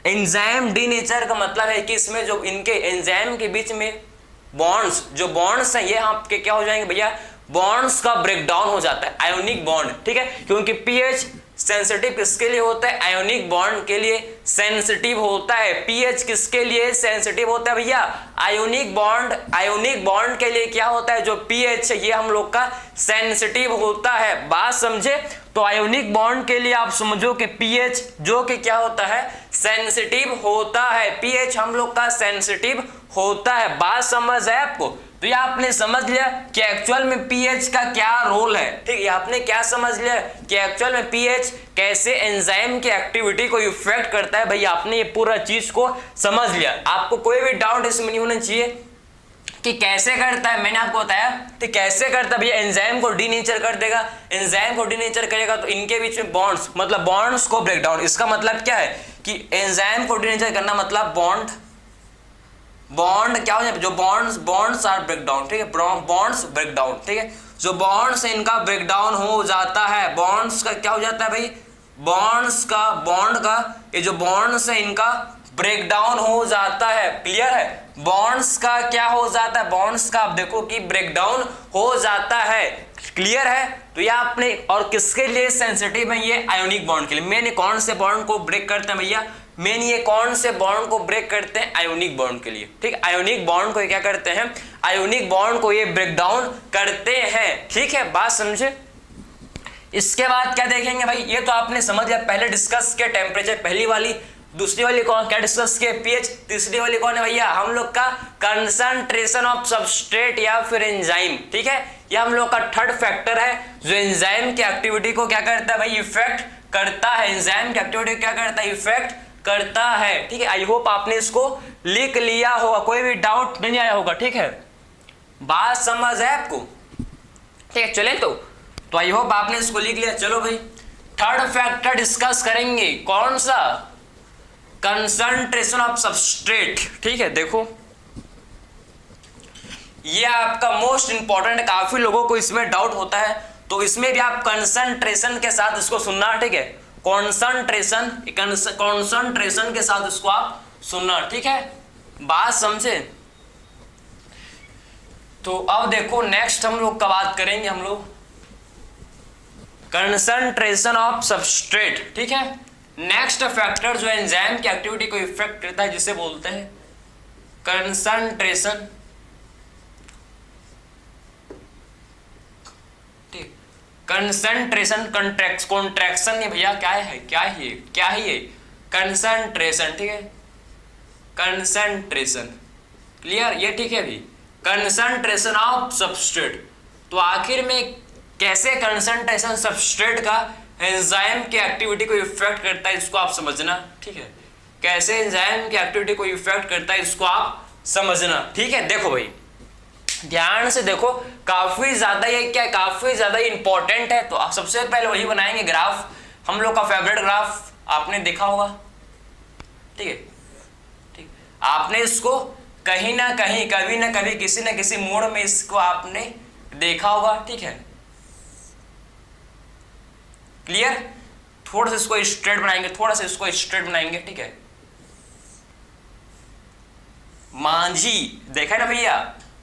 एंजाइम डीनेचर का मतलब है कि इसमें जो इनके एंजाइम के बीच में बॉन्ड्स, जो बॉन्ड्स हैं ये आपके क्या हो जाएंगे भैया, बॉन्ड्स का ब्रेकडाउन हो जाता है, आयोनिक बॉन्ड, ठीक है, क्योंकि पीएच सेंसिटिव किसके लिए होता है, आयोनिक बॉन्ड के लिए सेंसिटिव होता है, पीएच किसके लिए सेंसिटिव होता है भैया, आयोनिक बॉन्ड के लिए क्या होता है, जो पीएच है ये हम लोग का सेंसिटिव होता है। बात समझे? तो आयोनिक बॉन्ड के लिए आप समझो कि पीएच जो कि क्या होता है, सेंसिटिव होता है, पीएच हम लोग का सेंसिटिव होता है। बात समझ है आपको? तो ये आपने समझ लिया कि एक्चुअल में पीएच का क्या रोल है, ठीक है, आपने क्या समझ लिया कि एक्चुअल में पीएच कैसे एंजाइम की एक्टिविटी को इफेक्ट करता है। भैया आपने ये पूरा चीज को समझ लिया, आपको कोई भी डाउट इसमें नहीं होना चाहिए कि कैसे करता है, मैंने आपको बताया कि कैसे करता है। भैया एंजाइम को डीनेचर कर देगा, एंजाइम को डीनेचर करेगा तो इनके बीच में बॉन्ड्स मतलब बॉन्ड्स को ब्रेक डाउन, इसका मतलब क्या है कि एंजाइम को डीनेचर करना मतलब बॉन्ड क्या हो जाए, जो बॉन्ड्स आर ब्रेक डाउन, ठीक है, बॉन्ड्स ब्रेक डाउन, ठीक है, जो बॉन्ड्स है इनका ब्रेक डाउन हो जाता है, बॉन्ड्स का क्या हो जाता है भाई, बॉन्ड का ये जो बॉन्ड्स है इनका ब्रेक डाउन हो जाता है, क्लियर है, बॉन्ड्स का क्या हो जाता है, बॉन्ड्स का आप देखो कि ब्रेक डाउन हो जाता है, क्लियर है। तो ये आपने और किसके लिए सेंसिटिव है, ये आयोनिक बॉन्ड के लिए। मेन कौन से बॉन्ड को ब्रेक करते हैं भैया, मेन ये कौन से बॉन्ड को ब्रेक करते हैं, आयोनिक बॉन्ड के लिए, ठीक है, आयोनिक बॉन्ड को क्या करते हैं, आयोनिक बॉन्ड को ये ब्रेक डाउन करते हैं, ठीक है, बात समझे। इसके बाद क्या देखेंगे भाई, ये तो आपने समझ लिया, पहले डिस्कस किया टेम्परेचर पहली वाली, दूसरी वाली कौन क्या डिस्कस किया, पीएच, तीसरी वाली कौन है भैया, हम लोग का कंसंट्रेशन ऑफ सबस्ट्रेट या फिर एंजाइम, ठीक है, ये हम लोग का थर्ड फैक्टर है जो एंजाइम की एक्टिविटी को क्या करता है भाई, इफेक्ट करता है, एंजाइम की एक्टिविटी क्या करता है, इफेक्ट करता है, ठीक है। आई होप आपने इसको लिख लिया होगा, कोई भी डाउट नहीं आया होगा, ठीक है, बात समझ है आपको, ठीक है। चलें तो आई होप आपने इसको लिख लिया। चलो भाई, थर्ड फैक्टर डिस्कस करेंगे, कौन सा? Concentration of substrate. ठीक है, देखो ये आपका मोस्ट इंपॉर्टेंट, काफी लोगों को इसमें डाउट होता है, तो इसमें भी आप कंसंट्रेशन के साथ इसको सुनना। ठीक है, कॉन्संट्रेशन के साथ इसको आप सुनना। ठीक है, बात समझे? तो अब देखो नेक्स्ट हम लोग का बात करेंगे, हम लोग कंसंट्रेशन ऑफ सबस्ट्रेट। ठीक है, नेक्स्ट फैक्टर जो एंजाइम की एक्टिविटी को इफेक्ट करता है जिसे बोलते हैं कंसंट्रेशन। ठीक, कंसंट्रेशन, कॉन्ट्रैक्शन नहीं भैया, क्या है ये कंसंट्रेशन। ठीक है, कंसंट्रेशन क्लियर, ये ठीक है भी, कंसंट्रेशन ऑफ सबस्ट्रेट। तो आखिर में कैसे कंसंट्रेशन सबस्ट्रेट का एंजाइम की एक्टिविटी को इफेक्ट करता है इसको आप समझना। ठीक है, कैसे एंजाइम की एक्टिविटी को इफेक्ट करता है इसको आप समझना। ठीक है, देखो भाई ध्यान से देखो, काफी ज्यादा ये क्या है, काफी ज्यादा इंपॉर्टेंट है। तो आप सबसे पहले वही बनाएंगे ग्राफ, हम लोग का फेवरेट ग्राफ आपने देखा होगा। ठीक है, ठीक, आपने इसको कहीं ना कहीं, कभी ना कभी, किसी न किसी मोड में इसको आपने देखा होगा। ठीक है, क्लियर? थोड़ा सा इसको स्ट्रेट बनाएंगे, थोड़ा सा इसको स्ट्रेट बनाएंगे। ठीक है, मांझी देखा ना भैया,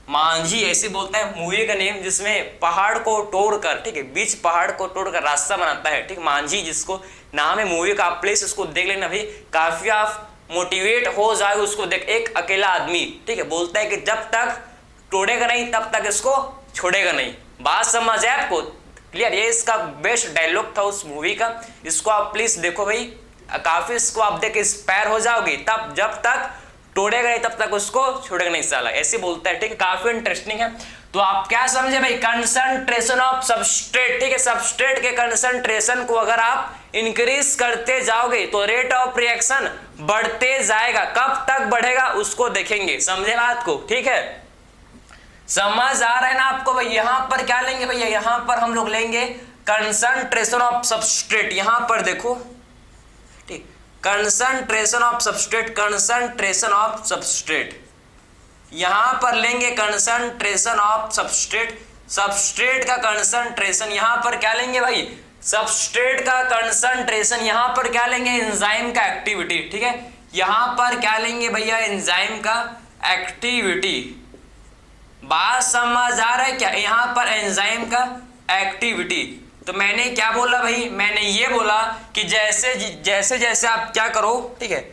मांझी ऐसे बोलता है मूवी का नेम, जिसमें पहाड़ को तोड़कर, ठीक है, बीच पहाड़ को तोड़कर रास्ता बनाता है। ठीक, मांझी जिसको नाम है मूवी का, आप प्लीज उसको देख लेना भाई, काफी आप मोटिवेट हो जाए उसको देख। एक अकेला आदमी, ठीक है, बोलता है कि जब तक तोड़ेगा नहीं तब तक इसको छोड़ेगा नहीं। बात समझ आए आपको? क्लियर? ये इसका बेस्ट डायलॉग था उस मूवी का, इसको आप प्लीज देखो भाई, काफी इसको आप देख इंस्पायर हो जाओगे। तब जब तक तोड़ेगा नहीं तब तक उसको छोड़ेगा नहीं साला, ऐसे बोलता है। ठीक है, काफी इंटरेस्टिंग है। तो आप क्या समझे भाई, कंसंट्रेशन ऑफ सबस्ट्रेट। ठीक है, सबस्ट्रेट के कंसंट्रेशन को अगर आप इंक्रीज करते जाओगे तो रेट ऑफ रिएक्शन बढ़ते जाएगा। कब तक बढ़ेगा उसको देखेंगे, समझे बात को? ठीक है, समझ आ रहा है ना आपको भाई? यहां पर क्या लेंगे भैया, यहां पर हम लोग लेंगे कंसंट्रेशन ऑफ सबस्ट्रेट। यहां पर देखो, ठीक, concentration of substrate, concentration of substrate, यहां पर लेंगे कंसंट्रेशन ऑफ सबस्ट्रेट। सबस्ट्रेट का कंसंट्रेशन यहां पर क्या लेंगे भाई, सबस्ट्रेट का कंसंट्रेशन। यहां पर क्या लेंगे, एंजाइम का एक्टिविटी। ठीक है, यहां पर क्या लेंगे भैया, एंजाइम का एक्टिविटी। बात समझ आ रहा है क्या? यहां पर एंजाइम का एक्टिविटी। तो मैंने क्या बोला भाई, मैंने ये बोला कि जैसे जैसे आप क्या करो, ठीक है,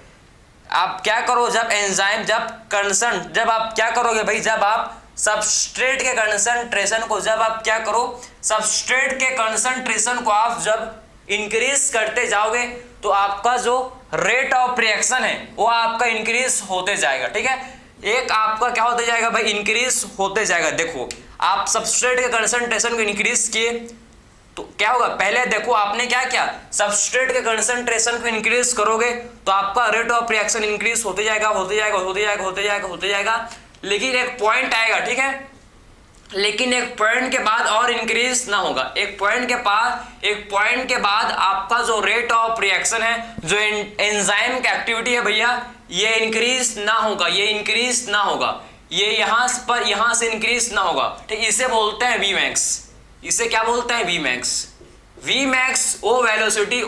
आप क्या करो, जब एंजाइम, जब आप क्या करोगे भाई, जब आप सबस्ट्रेट के कंसंट्रेशन को, जब आप क्या करो, सबस्ट्रेट के कंसंट्रेशन को आप जब इंक्रीज करते जाओगे तो आपका जो रेट ऑफ रिएक्शन है वो आपका इंक्रीज होते जाएगा। ठीक है, एक आपका क्या होते जाएगा भाई, इंक्रीज होते जाएगा। देखो आप सबस्ट्रेट के कंसंट्रेशन को इंक्रीज किए तो क्या होगा, पहले देखो आपने क्या किया, सबस्ट्रेट के कंसंट्रेशन को इंक्रीज करोगे तो आपका रेट ऑफ रिएक्शन इंक्रीज होते जाएगा, होते जाएगा, होते जाएगा, होते जाएगा, होते जाएगा। लेकिन एक पॉइंट आएगा, ठीक है, लेकिन एक पॉइंट के बाद और इंक्रीज ना होगा। एक पॉइंट के बाद आपका जो रेट ऑफ रिएक्शन है, जो एंजाइम की एक्टिविटी है भैया, ये इंक्रीज ना होगा, ये इंक्रीज ना होगा, ये यहां से इंक्रीज ना होगा। ठीक, इसे बोलते हैं वी मैक्स। इसे क्या बोलते हैं, वी मैक्स। वी मैक्स वो वेलोसिटी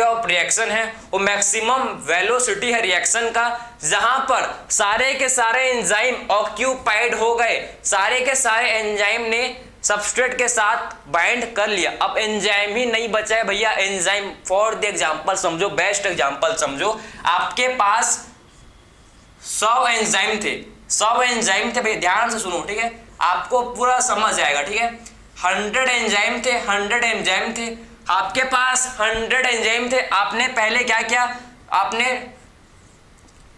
ऑफ रिएक्शन है, वो मैक्सिमम वेलोसिटी है रिएक्शन का, जहां पर सारे के सारे एंजाइम ऑक्यूपाइड हो गए, सारे के सारे एंजाइम ने सबस्ट्रेट के साथ बाइंड कर लिया। अब एंजाइम ही नहीं बचा है भैया, एंजाइम फॉर द एग्जांपल समझो, बेस्ट एग्जांपल समझो, आपके पास 100 एंजाइम थे, 100 एंजाइम थे भैया, ध्यान से सुनो, ठीक है, आपको पूरा समझ आएगा। ठीक है, 100 एंजाइम थे, 100 एंजाइम थे, आपके पास 100 एंजाइम थे। आपने पहले क्या किया, आपने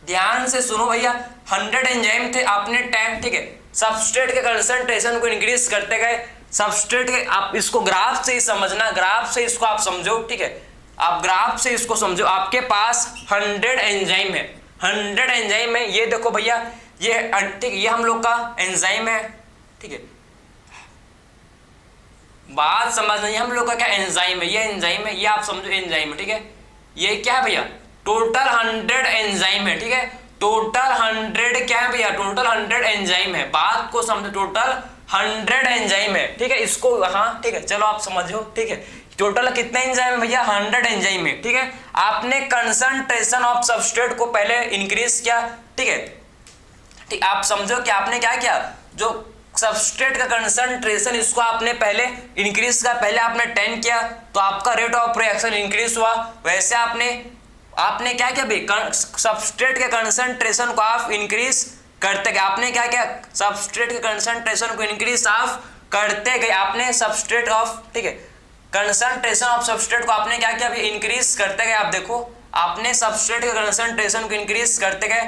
ध्यान से सुनो भैया, 100 एंजाइम थे, आपने टाइम, ठीक है, सबस्ट्रेट के कंसंट्रेशन को इंक्रीज करते गए, सबस्ट्रेट के, आप इसको ग्राफ से ही समझना, ग्राफ से इसको आप समझो, ठीक है, आप ग्राफ से इसको समझो। आपके पास 100 एंजाइम है, 100 एंजाइम है, ये देखो भैया, ये ठीक, ये हम लोग का एंजाइम है, ठीक है, बात समझना, ये हम लोग का क्या एंजाइम है, ये एंजाइम है, ये आप समझो एंजाइम है, ठीक है। ये क्या है भैया, टोटल 100 एंजाइम है, ठीक है। टोटल 100 क्या है भैया, टोटल 100 एंजाइम है, बात को समझो, टोटल 100 एंजाइम है, ठीक है। इसको हाँ ठीक है, चलो आप समझो, ठीक है। टोटल कितने एंजाइम है भैया, 100 एंजाइम है, ठीक है। आपने कंसंट्रेशन ऑफ सबस्ट्रेट को पहले इंक्रीज किया, ठीक है। ठीक, आप समझो कि आपने क्या किया, जो सबस्ट्रेट का कंसंट्रेशन इसको आपने पहले इंक्रीज किया, पहले आपने 10 किया तो आपका रेट ऑफ रिएक्शन इंक्रीज हुआ। वैसे आपने क्या किया भाई, सबस्ट्रेट के कंसंट्रेशन को आप इंक्रीज करते गए। आपने क्या किया, सबस्ट्रेट के कंसंट्रेशन को इंक्रीज आप करते गए। आपने सबस्ट्रेट ऑफ, ठीक है, कंसंट्रेशन ऑफ सबस्ट्रेट को आपने क्या किया, इंक्रीज करते गए। आप देखो, आपने सबस्ट्रेट के कंसंट्रेशन को इंक्रीज करते गए,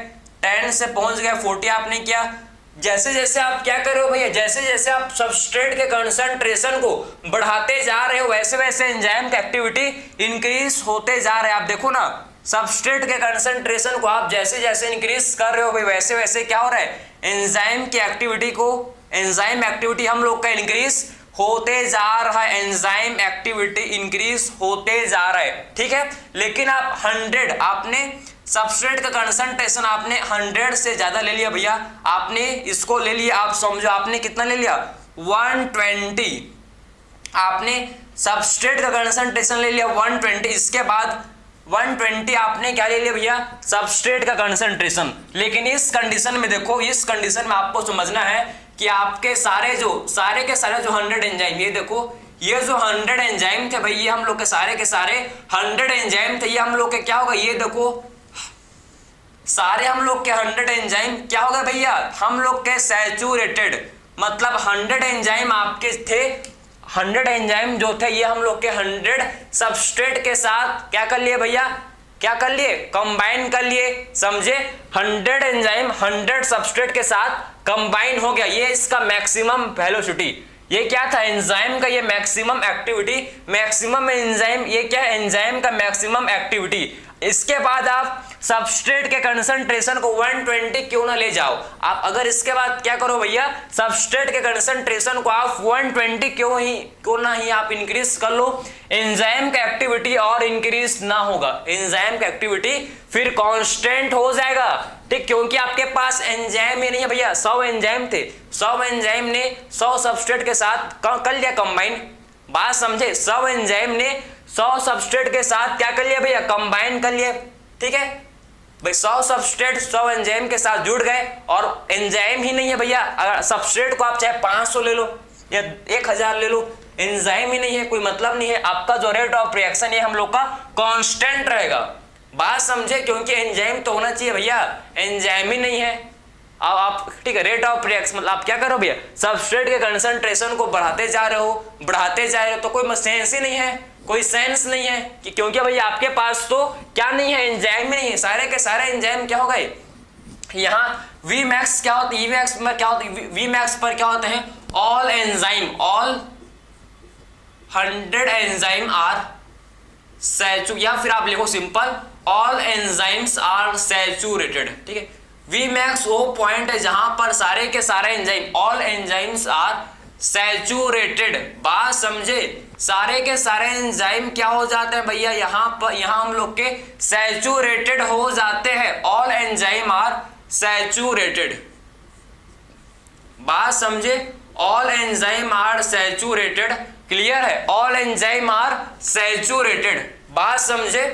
10 से पहुंच गए 40 आपने किया। जैसे जैसे आप क्या कर रहे हो भैया, जैसे जैसे आप सबस्ट्रेट के कंसंट्रेशन को बढ़ाते जा रहे हो, वैसे वैसे एंजाइम की एक्टिविटी इंक्रीज होते जा रहे हैं। आप देखो ना, सबस्ट्रेट के कंसंट्रेशन को आप जैसे जैसे इंक्रीज कर रहे हो भाई, वैसे वैसे क्या हो रहा है, एंजाइम की एक्टिविटी को, एंजाइम एक्टिविटी हम लोग का इंक्रीज होते जा रहा है, एंजाइम एक्टिविटी इंक्रीज होते जा रहा है, ठीक है। लेकिन आप 100, आपने सबस्ट्रेट का कंसंट्रेशन आपने 100 से ज्यादा ले लिया भैया, आपने इसको ले लिया, आप समझो आपने कितना ले लिया, 120। आपने सबस्ट्रेट का कंसंट्रेशन ले लिया 120, इसके बाद 120 आपने क्या ले लिया भैया, सबस्ट्रेट का कंसंट्रेशन। लेकिन इस कंडीशन में देखो, इस कंडीशन में आपको समझना है कि आपके सारे के सारे जो 100 एंजाइम, ये देखो, ये जो 100 एंजाइम थे भाई, ये हम लोग के सारे 100 एंजाइम थे। ये हम लोग के क्या होगा, ये देखो, सारे हम लोग के 100 एंजाइम क्या होगा भैया, हम लोग के सैचुरेटेड, मतलब 100 एंजाइम आपके थे, 100 एंजाइम जो थे ये हम लोग के 100 सबस्ट्रेट के साथ क्या कर लिए भैया, क्या कर लिए, कंबाइन कर लिए, समझे। 100 एंजाइम 100 सबस्ट्रेट के साथ कंबाइन हो गया, ये इसका मैक्सिमम वेलोसिटी। ये क्या था, एंजाइम का ये मैक्सिमम एक्टिविटी, मैक्सिमम एंजाइम, ये क्या है, एंजाइम का मैक्सिमम एक्टिविटी। इसके बाद आप सबस्ट्रेट के कंसंट्रेशन को 120 क्यों ना ले जाओ, आप अगर इसके बाद क्या करो भैया, सबस्ट्रेट के कंसंट्रेशन को आप 120 क्यों ना ही आप इंक्रीज कर लो, एंजाइम का एक्टिविटी और इंक्रीज ना होगा, एंजाइम का एक्टिविटी फिर कांस्टेंट हो जाएगा, ठीक। क्योंकि आपके पास एंजाइम ही नहीं है भैया, 100 एंजाइम थे, 100 एंजाइम ने 100 सबस्ट्रेट के साथ कर लिया कंबाइन, बात समझे। 100 एंजाइम ने 100 सबस्ट्रेट के साथ क्या कर लिया भैया, कंबाइन कर लिया, ठीक है भाई। 100 सबस्ट्रेट 100 एंजाइम के साथ जुड़ गए, और एंजाइम ही नहीं है भैया, अगर सबस्ट्रेट को आप चाहे 500 ले लो या 1000 ले लो, एंजाइम ही नहीं है, कोई मतलब नहीं है, आपका जो रेट ऑफ रिएक्शन है हम लोग का कांस्टेंट रहेगा, बात समझे। क्योंकि एंजाइम तो होना चाहिए भैया, एंजाइम ही नहीं है। अब आप, ठीक है, रेट ऑफ रिएक्शन मतलब आप क्या करो भैया, सबस्ट्रेट के कंसंट्रेशन को बढ़ाते जा रहे हो, तो कोई सेंस ही नहीं है, कोई सेंस नहीं है कि, क्योंकि भाई आपके पास तो क्या नहीं है, एंजाइम ही नहीं है, सारे के सारे एंजाइम क्या हो गए। यहाँ Vmax क्या होता है, Vmax में क्या होता है, Vmax पर क्या होते हैं, all enzyme, all 100 enzyme are saturated, या फिर आप लिखो simple, all enzymes are saturated, ठीक है। Vmax वो पॉइंट है जहां पर सारे के सारे enzyme, all enzymes are saturated, बात समझे, सारे के सारे एंजाइम क्या हो जाते हैं भैया, यहाँ हम लोग के सैचुरेटेड हो जाते हैं, ऑल एंजाइम आर सैचुरेटेड, बात समझे, all enzyme are saturated, clear है, ऑल एंजाइम आर सैचुरेटेड, बात समझे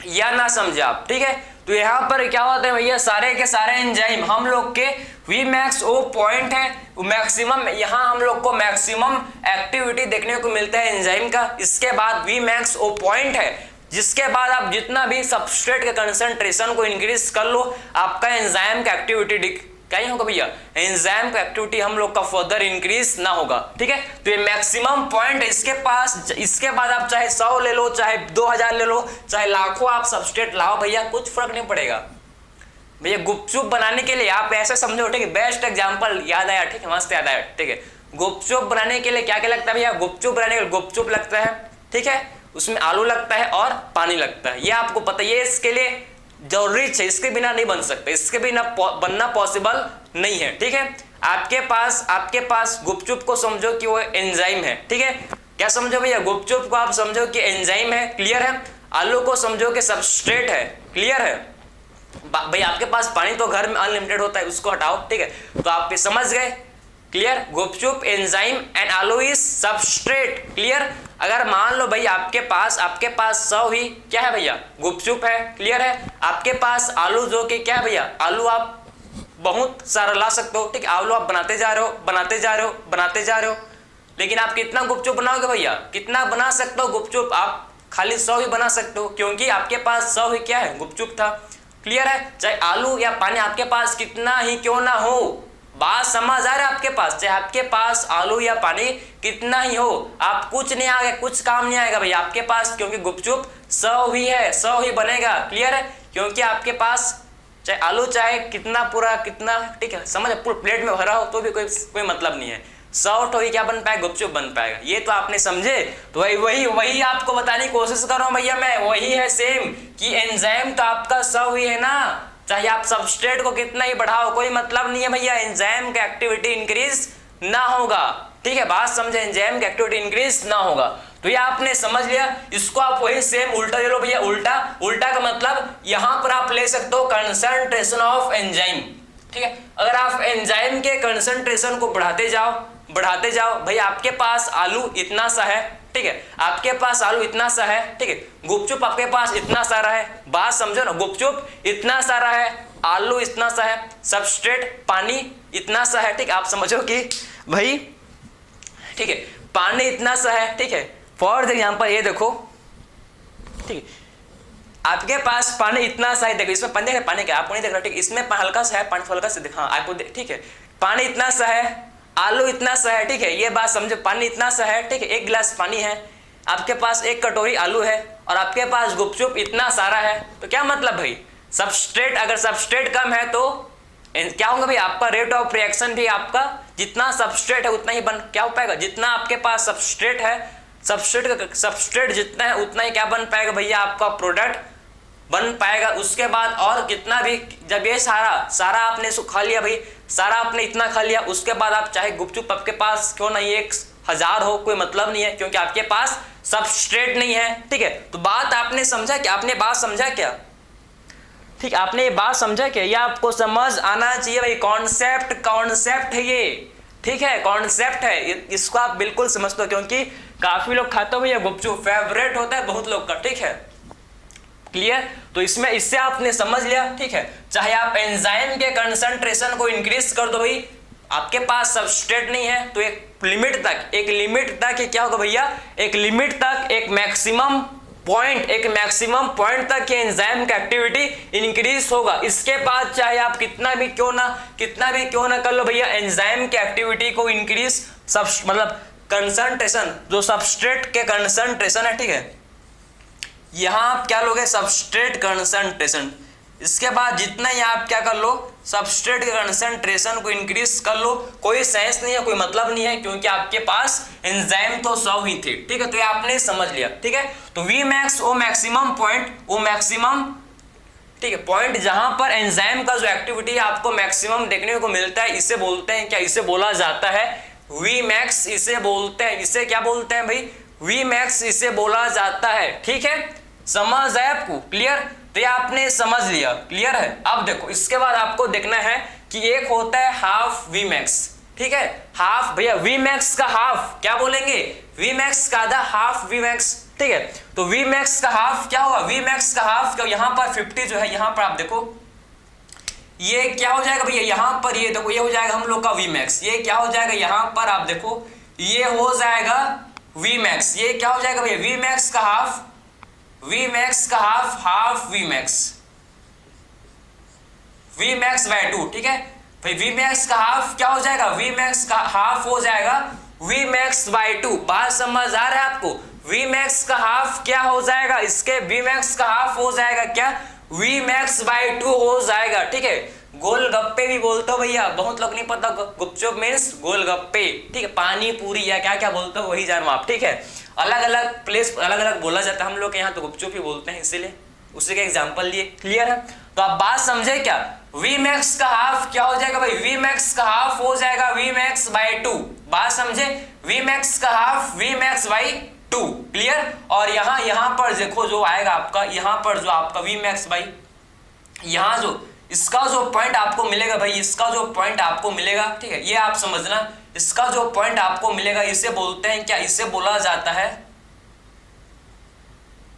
या ना समझे आप, ठीक है। तो यहाँ पर क्या होता है भैया, सारे के सारे एंजाइम हम लोग के Vmax वो पॉइंट है, मैक्सिमम, यहाँ हम लोग को मैक्सिमम एक्टिविटी देखने को मिलता है एंजाइम का। इसके बाद Vmax वो पॉइंट है जिसके बाद आप जितना भी सबस्ट्रेट के कंसंट्रेशन को इंक्रीज कर लो, आपका एंजाइम का एक्टिविटी क्या ही होगा भैया, एंजाइम का एक्टिविटी हम लोग का फर्दर इंक्रीज ना होगा, ठीक है। तो ये मैक्सिमम पॉइंट है इसके पास। इसके बाद आप चाहे 100 ले लो, चाहे 2000 ले लो, चाहे लाखों आप सबस्ट्रेट लाओ भैया, कुछ फर्क नहीं पड़ेगा भैया। गुपचुप बनाने के लिए आप ऐसे समझो, ठीक है, बेस्ट एग्जांपल याद आया, ठीक है, मस्त याद आया, ठीक है। गुपचुप बनाने के लिए क्या क्या लगता है भैया, गुपचुप बनाने के लिए गुपचुप लगता है, ठीक है, उसमें आलू लगता है और पानी लगता है, ये आपको पता है। ये इसके लिए जरूरी है, इसके बिना नहीं बन सकते, इसके बिना बनना पॉसिबल नहीं है। ठीक है, आपके पास गुपचुप को समझो कि वो एंजाइम है। ठीक है, क्या समझो भैया, गुपचुप को आप समझो कि एंजाइम है, क्लियर है। आलू को समझो कि सबस्ट्रेट है, क्लियर है। भाई आपके पास पानी तो घर में अनलिमिटेड होता है, उसको हटाओ। ठीक है, तो आप समझ गए, क्लियर। गुपचुप एंजाइम एंड आलू इज सबस्ट्रेट, क्लियर। अगर मान लो भाई आपके पास 100 ही क्या है भैया, गुपचुप है, क्लियर है। आपके पास आलू जो कि क्या है भैया, आलू आप बहुत सारा ला सकते हो। ठीक है, आलू आप बनाते जा रहे हो, लेकिन आप कितना गुपचुप बनाओगे भैया, कितना बना सकते हो गुपचुप, आप खाली 100 ही बना सकते हो, क्योंकि आपके पास 100 ही क्या है, गुपचुप था, क्लियर है। चाहे आलू या पानी आपके पास कितना ही क्यों ना हो, बात समझ आ रहा है आपके पास, चाहे आपके पास आलू या पानी कितना ही हो, आप कुछ नहीं आएगा, कुछ काम नहीं आएगा भैया आपके पास, क्योंकि गुपचुप 100 ही है, 100 ही बनेगा, क्लियर है। क्योंकि आपके पास चाहे आलू चाहे कितना पूरा कितना, ठीक है, समझ, पूरा प्लेट में भरा हो तो भी कोई मतलब नहीं है, 100 तो ही क्या बन पाएगा, गुपचुप बन पाएगा। ये तो आपने समझे, तो वही आपको बताने की कोशिश कर रहा हूं भैया मैं, वही है सेम कि एंजाइम तो आपका 100 ही है ना, चाहे आप सबस्ट्रेट को कितना ही बढ़ाओ, कोई मतलब नहीं है भैया, एंजाइम का एक्टिविटी इंक्रीज ना होगा। ठीक है, बात समझे, एंजाइम का एक्टिविटी इंक्रीज ना होगा। तो ये आपने समझ लिया। इसको आप वही सेम उल्टा ले लो भैया, उल्टा का मतलब यहां पर आप ले सकते हो कंसंट्रेशन ऑफ एंजाइम। ठीक है, अगर आप एंजाइम के कंसंट्रेशन को बढ़ाते जाओ भाई, आपके पास आलू इतना सा है, ठीक है, आपके पास आलू इतना सा है, ठीक है, गुपचुप आपके पास इतना सारा है, बात समझो ना, गुपचुप इतना सारा है, आलू इतना सा है, सबस्ट्रेट पानी इतना सा है। ठीक है, आप समझो कि भाई, ठीक है, पानी इतना सा है, ठीक है, फॉर एग्जांपल ये देखो, ठीक है, आपके पास पानी इतना सा है, देखो इसमें पानी क्या आपको नहीं देख रहा, ठीक, इसमें हल्का सा है, पानी हल्का सा दिखा आपको, ठीक है, पानी इतना सा है, आलू इतना सा है, ठीक है, ये बात समझो, पानी इतना सा है, ठीक है, 1 गिलास पानी है, आपके पास 1 कटोरी आलू है, और आपके पास गुपचुप इतना सारा है, तो क्या मतलब भाई, सबस्ट्रेट, अगर सबस्ट्रेट कम है तो क्या होगा भाई, आपका रेट ऑफ रिएक्शन भी आपका जितना सबस्ट्रेट है उतना ही क्या हो पाएगा, जितना आपके पास सबस्ट्रेट है, सबस्ट्रेट जितना है उतना ही क्या बन पाएगा भैया, आपका प्रोडक्ट बन पाएगा। उसके बाद और कितना भी, जब ये सारा आपने खा लिया भाई, सारा आपने इतना खा लिया, उसके बाद आप चाहे गुपचुप आपके पास क्यों नहीं 1000 हो, कोई मतलब नहीं है, क्योंकि आपके पास सबस्ट्रेट नहीं है। ठीक है, तो बात आपने समझा क्या, आपने बात समझा क्या, ठीक, आपने ये बात समझा क्या, ये आपको समझ आना चाहिए भाई, कॉन्सेप्ट है ये, ठीक है, कॉन्सेप्ट है, इसको आप बिल्कुल समझते हो, क्योंकि काफी लोग खाते हो भैया गुपचुप, फेवरेट होता है बहुत लोग का, ठीक है, क्लियर। तो इससे आपने समझ लिया, ठीक है, चाहे आप एंजाइम के कंसंट्रेशन को इंक्रीज कर दो भाई, आपके पास सबस्ट्रेट नहीं है, तो एक लिमिट तक क्या होगा भैया, एक लिमिट तक, एक मैक्सिमम पॉइंट तक ये एंजाइम की एक्टिविटी इंक्रीज होगा। इसके बाद चाहे आप कितना भी क्यों ना कर लो भैया, एंजाइम की एक्टिविटी को इंक्रीज, मतलब कंसंट्रेशन, जो सबस्ट्रेट के कंसंट्रेशन है, ठीक है, यहां आप क्या लोगे, सबस्ट्रेट कंसंट्रेशन, इसके बाद जितना ही आप क्या कर लो, सबस्ट्रेट के कंसंट्रेशन को इंक्रीज कर लो, कोई सेंस नहीं है, कोई मतलब नहीं है, क्योंकि आपके पास एंजाइम तो 100 ही थे। ठीक है, तो ये आपने समझ लिया, ठीक है। तो Vmax वो मैक्सिमम पॉइंट, ठीक है, पॉइंट जहां पर एंजाइम का जो एक्टिविटी है आपको मैक्सिमम देखने को मिलता है, इसे बोलते हैं क्या, इसे बोला जाता है Vmax, इसे बोलते हैं, इसे क्या बोलते हैं भाई, Vmax इसे बोला जाता है। ठीक है, समझ आया आपको, क्लियर। तो ये आपने समझ लिया, क्लियर है। अब देखो इसके बाद आपको देखना है कि एक होता है हाफ Vmax, ठीक है, हाफ भैया, Vmax का हाफ क्या बोलेंगे, Vmax का आधा, हाफ Vmax, ठीक है। तो Vmax का हाफ क्या होगा, Vmax का हाफ क्या, यहाँ पर 50 जो है, यहाँ पर आप देखो ये क्या हो जाएगा भैया, यहाँ पर ये देखो, ये हो जाएगा हम लोग का Vmax, ये क्या हो जाएगा, यहाँ पर आप देखो ये हो जाएगा Vmax, ये क्या हो जाएगा भैया, Vmax का हाफ, हाफ Vmax बाय 2, ठीक है भाई, Vmax का हाफ क्या हो जाएगा, Vmax का हाफ हो जाएगा Vmax बाय 2, बात समझ आ रहा है आपको, Vmax का हाफ क्या हो जाएगा, इसके Vmax का हाफ हो जाएगा क्या, Vmax बाय 2 हो जाएगा। ठीक है, गोलगप्पे भी बोलते हो भैया, बहुत लोग नहीं पता गुपचुप मीन्स गोलगप्पे, ठीक है, पानी पूरी या क्या क्या बोलते हो वही जानो आप, ठीक है, अलग अलग प्लेस अलग अलग बोला जाता है, हम लोग के यहाँ तो गुपचुप ही बोलते हैं इसीलिए, उसी का एग्जांपल लिए। क्लियर है? तो आप बात समझे क्या? वी मैक्स का हाफ क्या हो जाएगा भाई? वी मैक्स का हाफ हो जाएगा वी मैक्स बाई 2। बात समझे? वी मैक्स का half V max by 2। Clear? और यहां पर देखो जो आएगा आपका, यहां पर जो आपका वी मैक्स बाई, यहां जो इसका जो पॉइंट आपको मिलेगा भाई, इसका जो पॉइंट आपको मिलेगा, ठीक है, ये आप समझना, इसका जो पॉइंट आपको मिलेगा इसे बोलते हैं क्या? इसे बोला जाता है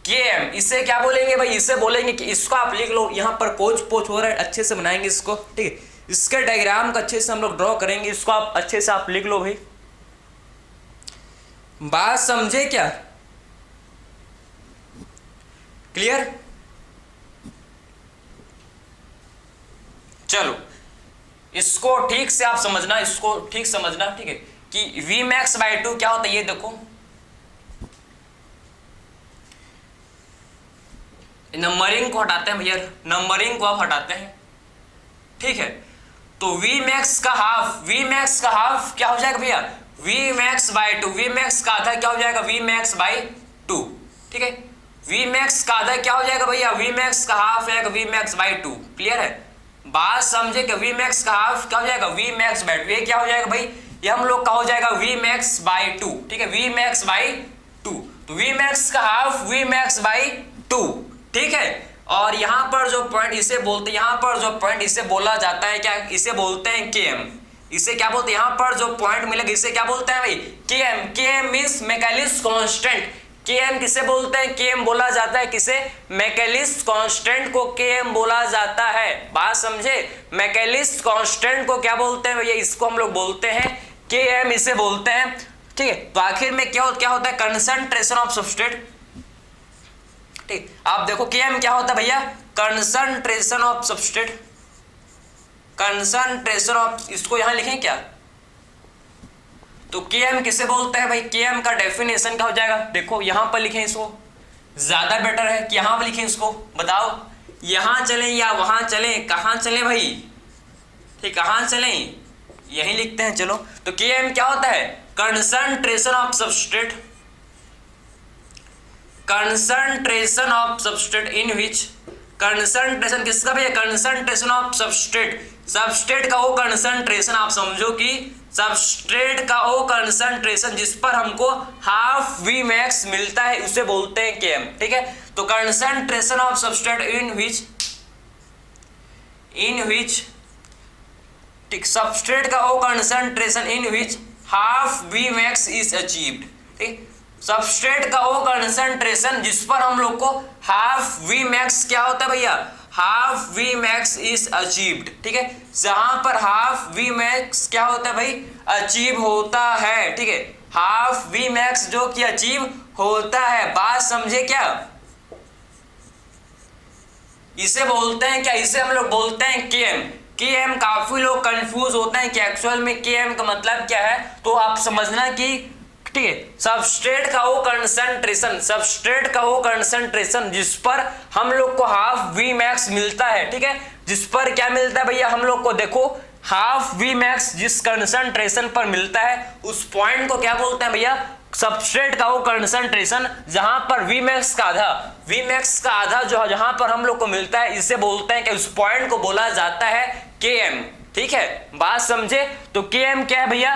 KM। इसे क्या बोलेंगे भाई? इसे बोलेंगे कि इसको आप लिख लो, यहां पर कोच पोच हो रहा है, अच्छे से बनाएंगे इसको, ठीक है, इसके डायग्राम का अच्छे से हम लोग ड्रॉ करेंगे, इसको आप अच्छे से आप लिख लो भाई। बात समझे क्या? क्लियर? चलो इसको ठीक से आप समझना, इसको ठीक समझना, ठीक है, कि वी मैक्स बाई 2 क्या होता है ये देखो, नंबरिंग को हटाते हैं भैया, नंबरिंग को आप हटाते हैं, ठीक है। तो वी मैक्स का हाफ, वी मैक्स का हाफ क्या हो जाएगा भैया? V max by 2। V max का आधा क्या हो जाएगा? वी मैक्स बाई 2, ठीक है। वी मैक्स का आधा क्या हो जाएगा भैया? वी मैक्स का हाफ है वी मैक्स बाई 2। क्लियर है? बात समझे कि वी मैक्स का हाफ क्या हो जाएगा? V max by 2। ये क्या हो जाएगा भाई? ये हम लोग का हो जाएगा वी मैक्स बाई 2, ठीक है, वी मैक्स बाई 2। तो वी मैक्स का हाफ वी मैक्स बाई 2, ठीक है। और यहां पर जो पॉइंट इसे बोलते हैं, यहां पर जो पॉइंट इसे बोला जाता है क्या? इसे बोलते हैं KM। इसे क्या बोलते हैं? यहां पर जो पॉइंट मिलेगा इसे क्या बोलते हैं भाई? KM। KM means Michaelis constant. KM किसे बोलते हैं? KM बोला जाता है किसे? मैकेलिस कांस्टेंट को KM बोला जाता है। बात समझे? मैकेलिस कांस्टेंट को क्या बोलते हैं भैया? इसको हम लोग बोलते हैं KM, इसे बोलते हैं, ठीक है। तो आखिर में क्या होता है? कंसंट्रेशन ऑफ सबस्ट्रेट, ठीक। आप देखो KM क्या होता है भैया? Concentration of substrate, concentration of, इसको यहां लिखें क्या? तो KM किसे बोलते हैं भाई? KM का डेफिनेशन क्या हो जाएगा? देखो यहां पर लिखें इसको, ज्यादा बेटर है कि यहां पर लिखें इसको, बताओ यहां चलें या वहां चलें, कहां चलें भाई? ठीक, कहां चलें? यही लिखते हैं, चलो। तो KM क्या होता है? Concentration of substrate, concentration of substrate in which, concentration किसका भैया? कंसंट्रेशन ऑफ सबस्ट्रेट, सबस्ट्रेट का वो कंसंट्रेशन, आप समझो कि सबस्ट्रेट का वो कंसंट्रेशन जिस पर हमको हाफ वी मैक्स मिलता है उसे बोलते हैं KM, ठीक है। तो concentration of substrate in which, ठीक, सबस्ट्रेट का वो concentration in which half V max is achieved, ठीक, सबस्ट्रेट का वो कंसंट्रेशन जिस पर हम लोग को हाफ वी मैक्स क्या होता है भैया? Half V max is achieved, ठीक है, जहां पर हाफ वी मैक्स क्या होता है भाई? अचीव होता है, ठीक है, हाफ वी मैक्स जो कि अचीव होता है। बात समझे क्या? इसे बोलते हैं क्या? इसे हम लोग बोलते हैं KM। KM काफी लोग कंफ्यूज होते हैं कि एक्चुअल में KM का मतलब क्या है, तो आप समझना कि, ठीक है, सबस्ट्रेट का वो कंसंट्रेशन, सबस्ट्रेट का वो कंसंट्रेशन जिस पर हम लोग को हाफ वी मैक्स मिलता है, ठीक है, जिस पर क्या मिलता है भैया हम लोग को? देखो हाफ वी मैक्स जिस कंसंट्रेशन पर मिलता है उस पॉइंट को क्या बोलते हैं भैया? सबस्ट्रेट का वो कंसंट्रेशन जहां पर वी मैक्स का आधा, वी मैक्स का आधा जो जहां पर हम लोग को मिलता है इसे बोलते हैं कि उस पॉइंट को बोला जाता है KM, ठीक है। बात समझे? तो KM क्या है भैया?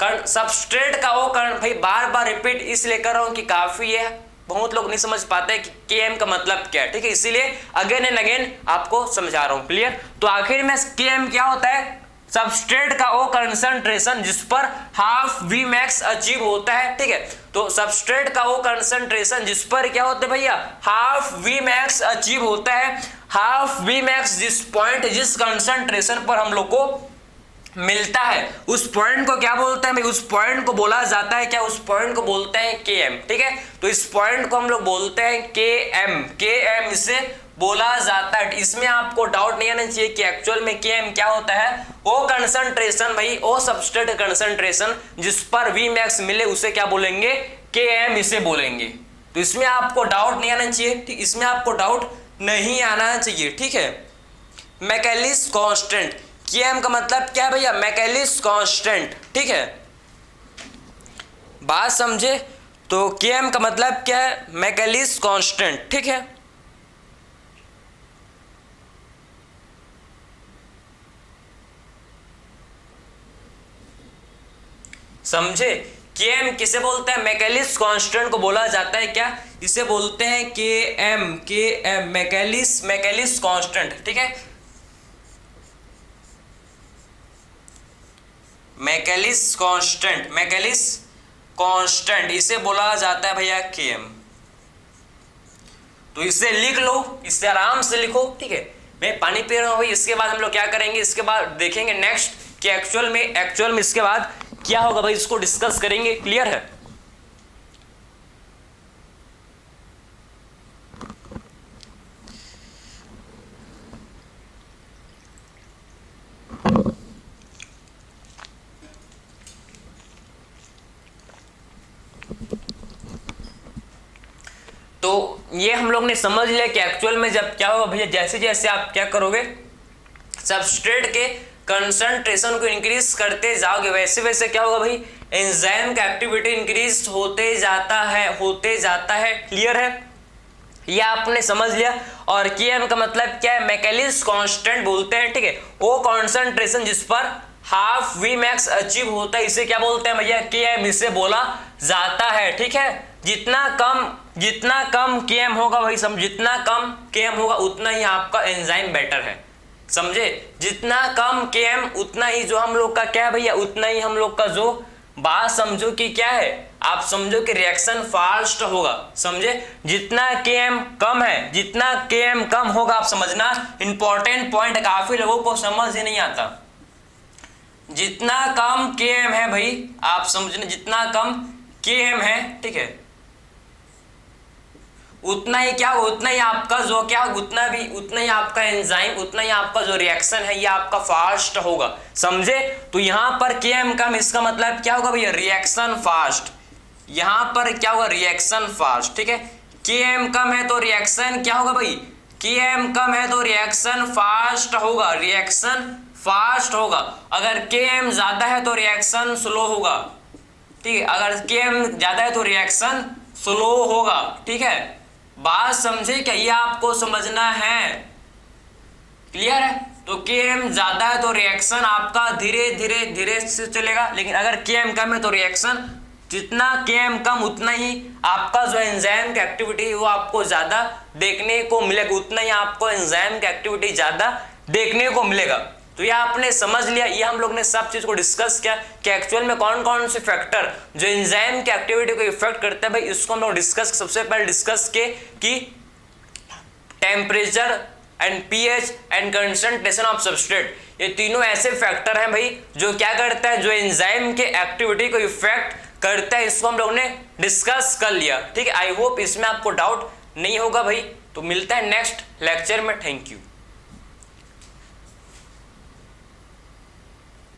सबस्ट्रेट का वो भाई बार बार रिपीट इसलिए कर रहा हूं कि काफी है, बहुत लोग नहीं समझ पाते कि KM का मतलब क्या है, ठीक है, इसीलिए अगेन एंड अगेन आपको समझा रहा हूं। क्लियर? तो आखिर में KM क्या होता है? सबस्ट्रेट का वो कंसंट्रेशन जिस पर हाफ वी मैक्स अचीव होता है, ठीक है। तो सबस्ट्रेट का वो कंसंट्रेशन जिस पर क्या होता है भैया? हाफ वी मैक्स अचीव होता है। हाफ वी मैक्स जिस पॉइंट, जिस कंसंट्रेशन पर हम लोग को मिलता है उस पॉइंट को क्या बोलते हैं भाई? उस पॉइंट को बोला जाता है क्या? उस पॉइंट को बोलते हैं KM, ठीक है। तो इस पॉइंट को हम लोग बोलते हैं KM, KM इसे बोला जाता है। इसमें आपको डाउट नहीं आना चाहिए कि एक्चुअल में KM क्या होता है। वो कंसंट्रेशन भाई, वो सबस्ट्रेट कंसंट्रेशन जिस पर वी मैक्स मिले उसे क्या बोलेंगे? KM इसे बोलेंगे। तो इसमें आपको डाउट नहीं आना चाहिए, ठीक, इसमें आपको डाउट नहीं आना चाहिए, ठीक है। मैकेलिस कांस्टेंट, KM का मतलब क्या है भैया? मैकेलिस कांस्टेंट, ठीक है, बात समझे? तो KM का मतलब क्या है? मैकेलिस कांस्टेंट, ठीक है। समझे। Km किसे बोलते हैं, मैकेलिस कांस्टेंट को बोला जाता है क्या, इसे बोलते हैं Km मैकेलिस कांस्टेंट, ठीक है, मैकेलिस कांस्टेंट इसे बोला जाता है भैया Km। तो इसे लिख लो, इससे आराम से लिखो, ठीक है। मैं पानी पी रहा हूं भाई। इसके बाद हम लोग क्या करेंगे, इसके बाद देखेंगे नेक्स्ट कि एक्चुअल में इसके बाद क्या होगा भाई, इसको डिस्कस करेंगे। क्लियर है। तो ये हम लोग ने समझ लिया कि एक्चुअल में जब क्या होगा भैया, जैसे जैसे आप क्या करोगे, सबस्ट्रेट के कंसंट्रेशन को इंक्रीज करते जाओगे, वैसे वैसे क्या होगा भाई, एंजाइम का एक्टिविटी इंक्रीज होते जाता है। क्लियर है, ये आपने समझ लिया। और Km का मतलब क्या है, मैकेलिस कांस्टेंट बोलते हैं, ठीक है। वो कॉन्सेंट्रेशन जिस पर हाफ Vmax अचीव होता है, इसे क्या बोलते हैं भैया, Km इसे बोला जाता है, ठीक है। जितना कम Km होगा भाई, जितना कम Km होगा उतना ही आपका एंजाइम बेटर है, समझे। जितना कम Km उतना ही जो हम लोग का क्या है भैया, उतना ही हम लोग का जो बात समझो कि क्या है, आप समझो कि रिएक्शन फास्ट होगा, समझे। जितना Km कम है, जितना Km कम होगा, आप समझना इंपॉर्टेंट पॉइंट, काफी लोगों को समझ ही नहीं आता। जितना कम Km है भाई, आप समझना, जितना कम Km है, ठीक है, उतना ही क्या, उतना ही आपका जो क्या, उतना ही आपका एंजाइम, उतना ही आपका जो रिएक्शन है ये आपका फास्ट होगा, समझे। तो यहां पर Km कम, इसका मतलब क्या होगा भैया, रिएक्शन फास्ट। यहां पर क्या होगा, रिएक्शन फास्ट, ठीक है। Km कम है तो रिएक्शन क्या होगा भाई, Km कम है तो रिएक्शन फास्ट होगा। अगर Km ज्यादा है तो रिएक्शन स्लो होगा, ठीक है। अगर Km ज्यादा है तो रिएक्शन स्लो होगा, ठीक है। बात समझे क्या, ये आपको समझना है। क्लियर है। तो Km ज्यादा है तो रिएक्शन आपका धीरे से चलेगा, लेकिन अगर Km कम है तो रिएक्शन, जितना Km कम उतना ही आपका जो एंजाइम की एक्टिविटी है वो आपको ज्यादा देखने को मिलेगा, उतना ही आपको एंजाइम की एक्टिविटी ज्यादा देखने को मिलेगा। तो ये आपने समझ लिया, ये हम लोग ने सब चीज को डिस्कस किया कि एक्चुअल में कौन कौन से फैक्टर जो एंजाइम की एक्टिविटी को इफेक्ट करते हैं भाई, इसको हम लोग डिस्कस, सबसे पहले डिस्कस किए कि temperature and pH and concentration of substrate, ये तीनों ऐसे फैक्टर हैं भाई जो क्या करता है, जो एंजाइम के एक्टिविटी को इफेक्ट करता है। इसको हम लोग ने डिस्कस कर लिया, ठीक है। आई होप इसमें आपको डाउट नहीं होगा भाई। तो मिलता है नेक्स्ट लेक्चर में, थैंक यू।